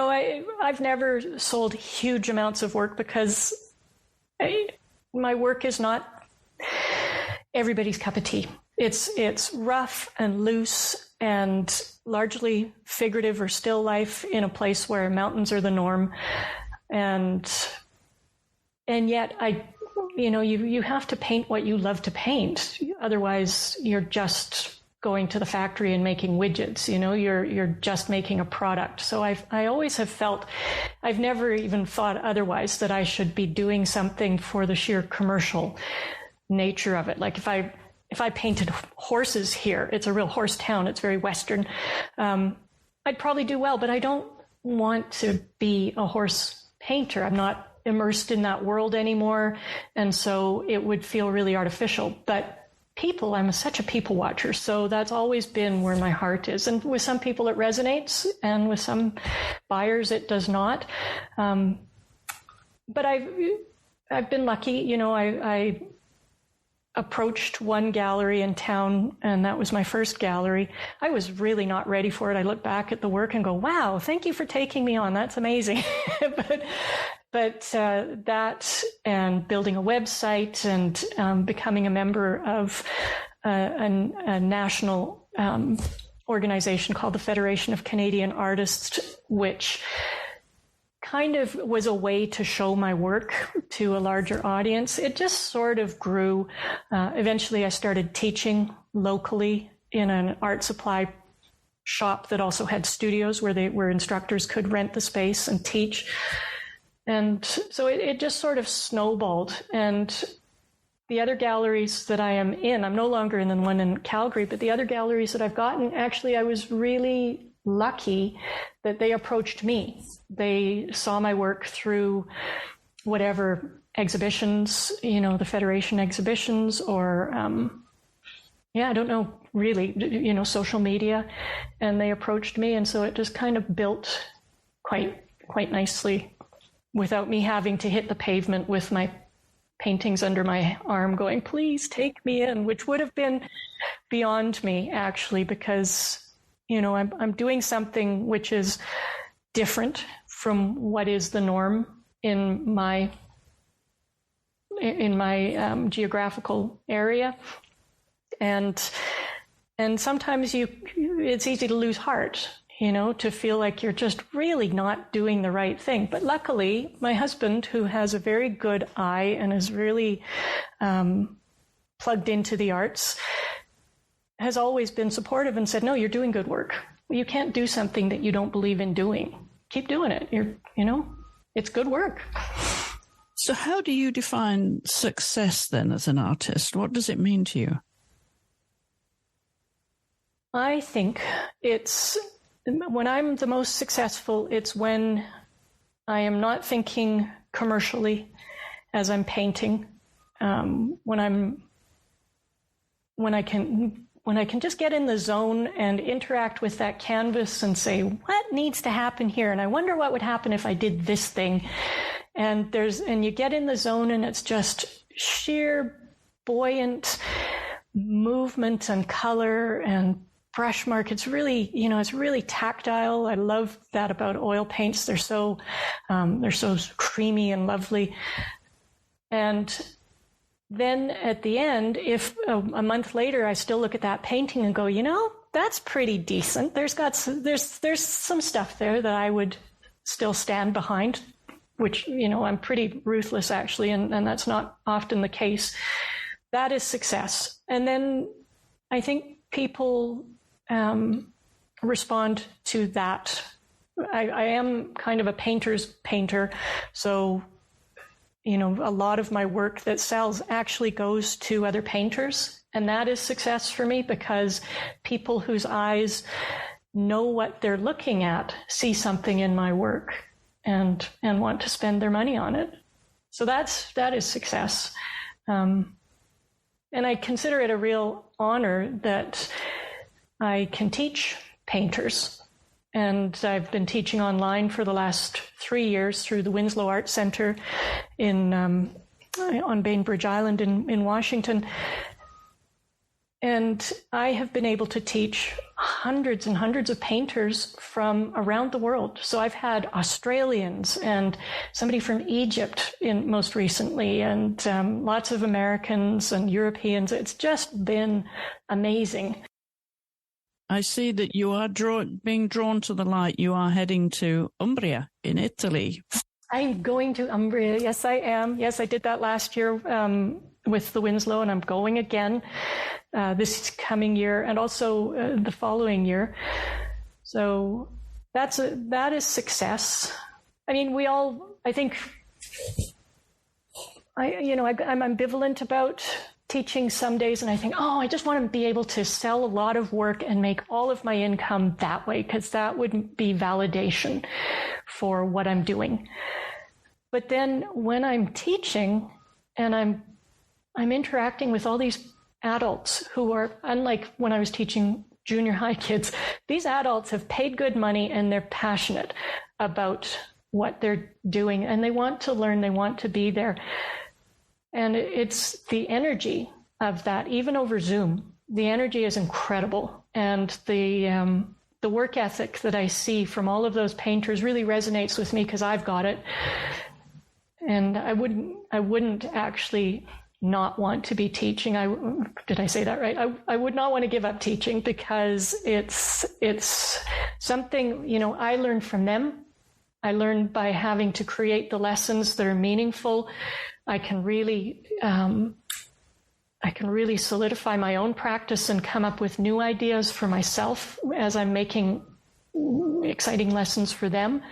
I've never sold huge amounts of work because my work is not everybody's cup of tea. It's rough and loose and largely figurative or still life in a place where mountains are the norm. And yet you have to paint what you love to paint. Otherwise, you're just going to the factory and making widgets. You're just making a product. So I always have felt, I've never even thought otherwise, that I should be doing something for the sheer commercial nature of it. Like if I painted horses here, it's a real horse town. It's very Western. I'd probably do well, but I don't want to be a horse painter. I'm not immersed in that world anymore. And so it would feel really artificial. But people, I'm such a people watcher. So that's always been where my heart is. And with some people it resonates, and with some buyers it does not. But I've been lucky. I approached one gallery in town, and that was my first gallery. I was really not ready for it. I look back at the work and go, wow, thank you for taking me on. That's amazing. But that and building a website and becoming a member of a national organization called the Federation of Canadian Artists, which kind of was a way to show my work to a larger audience. It just sort of grew. Eventually, I started teaching locally in an art supply shop that also had studios where instructors could rent the space and teach. And so it just sort of snowballed. And the other galleries that I am in, I'm no longer in the one in Calgary, but the other galleries that I've gotten, actually, I was really lucky that they approached me. They saw my work through whatever exhibitions, the Federation exhibitions, or, I don't know, really, social media. And they approached me. And so it just kind of built quite nicely without me having to hit the pavement with my paintings under my arm going, please take me in, which would have been beyond me, actually, because, I'm doing something which is different from what is the norm in my geographical area. And sometimes it's easy to lose heart, to feel like you're just really not doing the right thing. But luckily, my husband, who has a very good eye and is really plugged into the arts, has always been supportive and said, no, you're doing good work. You can't do something that you don't believe in doing. Keep doing it. It's good work. So how do you define success then as an artist? What does it mean to you? I think when I'm the most successful, it's when I am not thinking commercially as I'm painting. When I can just get in the zone and interact with that canvas and say, what needs to happen here? And I wonder what would happen if I did this thing. And you get in the zone and it's just sheer buoyant movement and color and brush mark. It's really, it's really tactile. I love that about oil paints. They're so creamy and lovely. And then at the end, if a month later I still look at that painting and go, that's pretty decent. There's some stuff there that I would still stand behind, which, I'm pretty ruthless actually, and that's not often the case. That is success. And then I think people respond to that. I am kind of a painter's painter, so a lot of my work that sells actually goes to other painters, and that is success for me, because people whose eyes know what they're looking at see something in my work and want to spend their money on it. So that is success, and I consider it a real honor that I can teach painters. And I've been teaching online for the last 3 years through the Winslow Art Center on Bainbridge Island in Washington. And I have been able to teach hundreds and hundreds of painters from around the world. So I've had Australians and somebody from Egypt most recently, and lots of Americans and Europeans. It's just been amazing. I see that you are being drawn to the light. You are heading to Umbria in Italy. I'm going to Umbria. Yes, I am. Yes, I did that last year with the Winslow, and I'm going again this coming year and also the following year. So that is success. I mean, I'm ambivalent about teaching some days, and I think, I just want to be able to sell a lot of work and make all of my income that way, because that would be validation for what I'm doing. But then when I'm teaching and I'm interacting with all these adults who are, unlike when I was teaching junior high kids, these adults have paid good money and they're passionate about what they're doing, and they want to learn, they want to be there. And it's the energy of that, even over Zoom, the energy is incredible. And the work ethic that I see from all of those painters really resonates with me, because I've got it. And I wouldn't actually not want to be teaching. Did I say that right? I would not want to give up teaching, because it's something, you know, I learned from them. I learned by having to create the lessons that are meaningful. I can really solidify my own practice and come up with new ideas for myself as I'm making exciting lessons for them.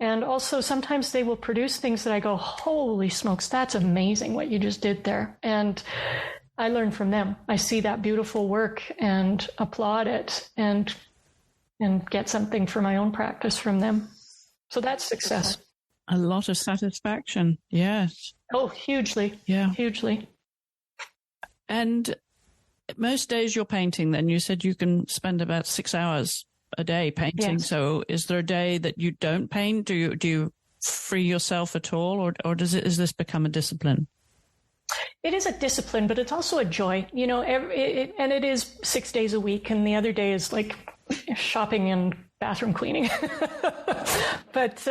And also sometimes they will produce things that I go, holy smokes, that's amazing what you just did there. And I learn from them. I see that beautiful work and applaud it and get something for my own practice from them. So that's success. A lot of satisfaction. Yes. Oh, hugely. Yeah. Hugely. And most days you're painting, then you said you can spend about 6 hours a day painting. Yes. So is there a day that you don't paint? Do you free yourself at all, or does this become a discipline? It is a discipline, but it's also a joy, you know, and it is 6 days a week. And the other day is like shopping and bathroom cleaning. But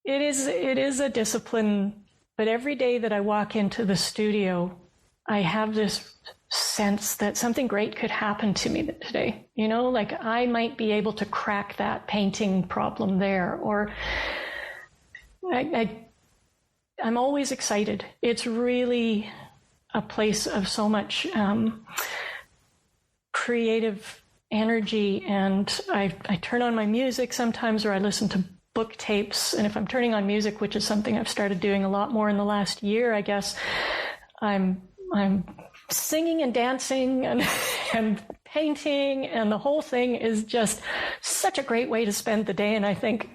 it is a discipline. But every day that I walk into the studio, I have this sense that something great could happen to me today. You know, like I might be able to crack that painting problem there, or I'm always excited. It's really a place of so much creative energy, and I turn on my music sometimes, or I listen to book tapes. And if I'm turning on music, which is something I've started doing a lot more in the last year, I guess, I'm singing and dancing and painting, and the whole thing is just such a great way to spend the day. And I think,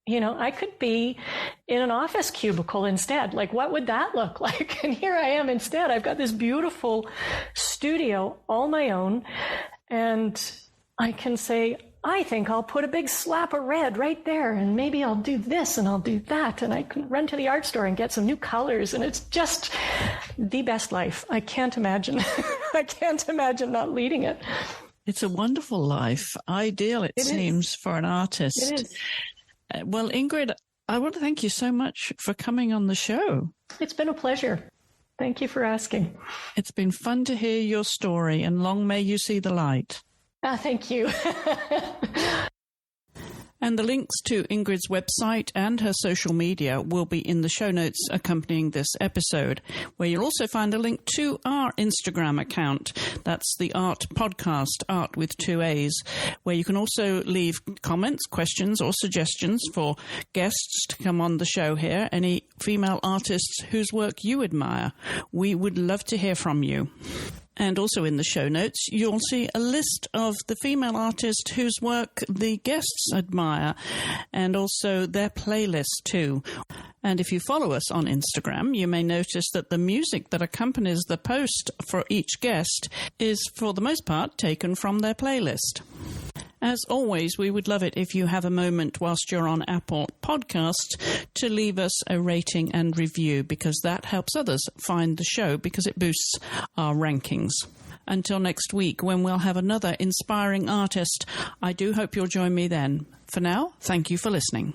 you know, I could be in an office cubicle instead. Like, what would that look like? And here I am instead. I've got this beautiful studio all my own, and I can say, I think I'll put a big slap of red right there, and maybe I'll do this and I'll do that, and I can run to the art store and get some new colors, and it's just the best life. I can't imagine. I can't imagine not leading it. It's a wonderful life. Ideal, it seems, for an artist. It is. Well, Ingrid, I want to thank you so much for coming on the show. It's been a pleasure. Thank you for asking. It's been fun to hear your story, and long may you see the light. Thank you. And the links to Ingrid's website and her social media will be in the show notes accompanying this episode, where you'll also find a link to our Instagram account. That's the AART Podcast, Art with 2 A's, where you can also leave comments, questions, or suggestions for guests to come on the show here, any female artists whose work you admire. We would love to hear from you. And also in the show notes, you'll see a list of the female artists whose work the guests admire, and also their playlist too. And if you follow us on Instagram, you may notice that the music that accompanies the post for each guest is, for the most part, taken from their playlist. As always, we would love it if you have a moment whilst you're on Apple Podcasts to leave us a rating and review, because that helps others find the show, because it boosts our rankings. Until next week, when we'll have another inspiring artist, I do hope you'll join me then. For now, thank you for listening.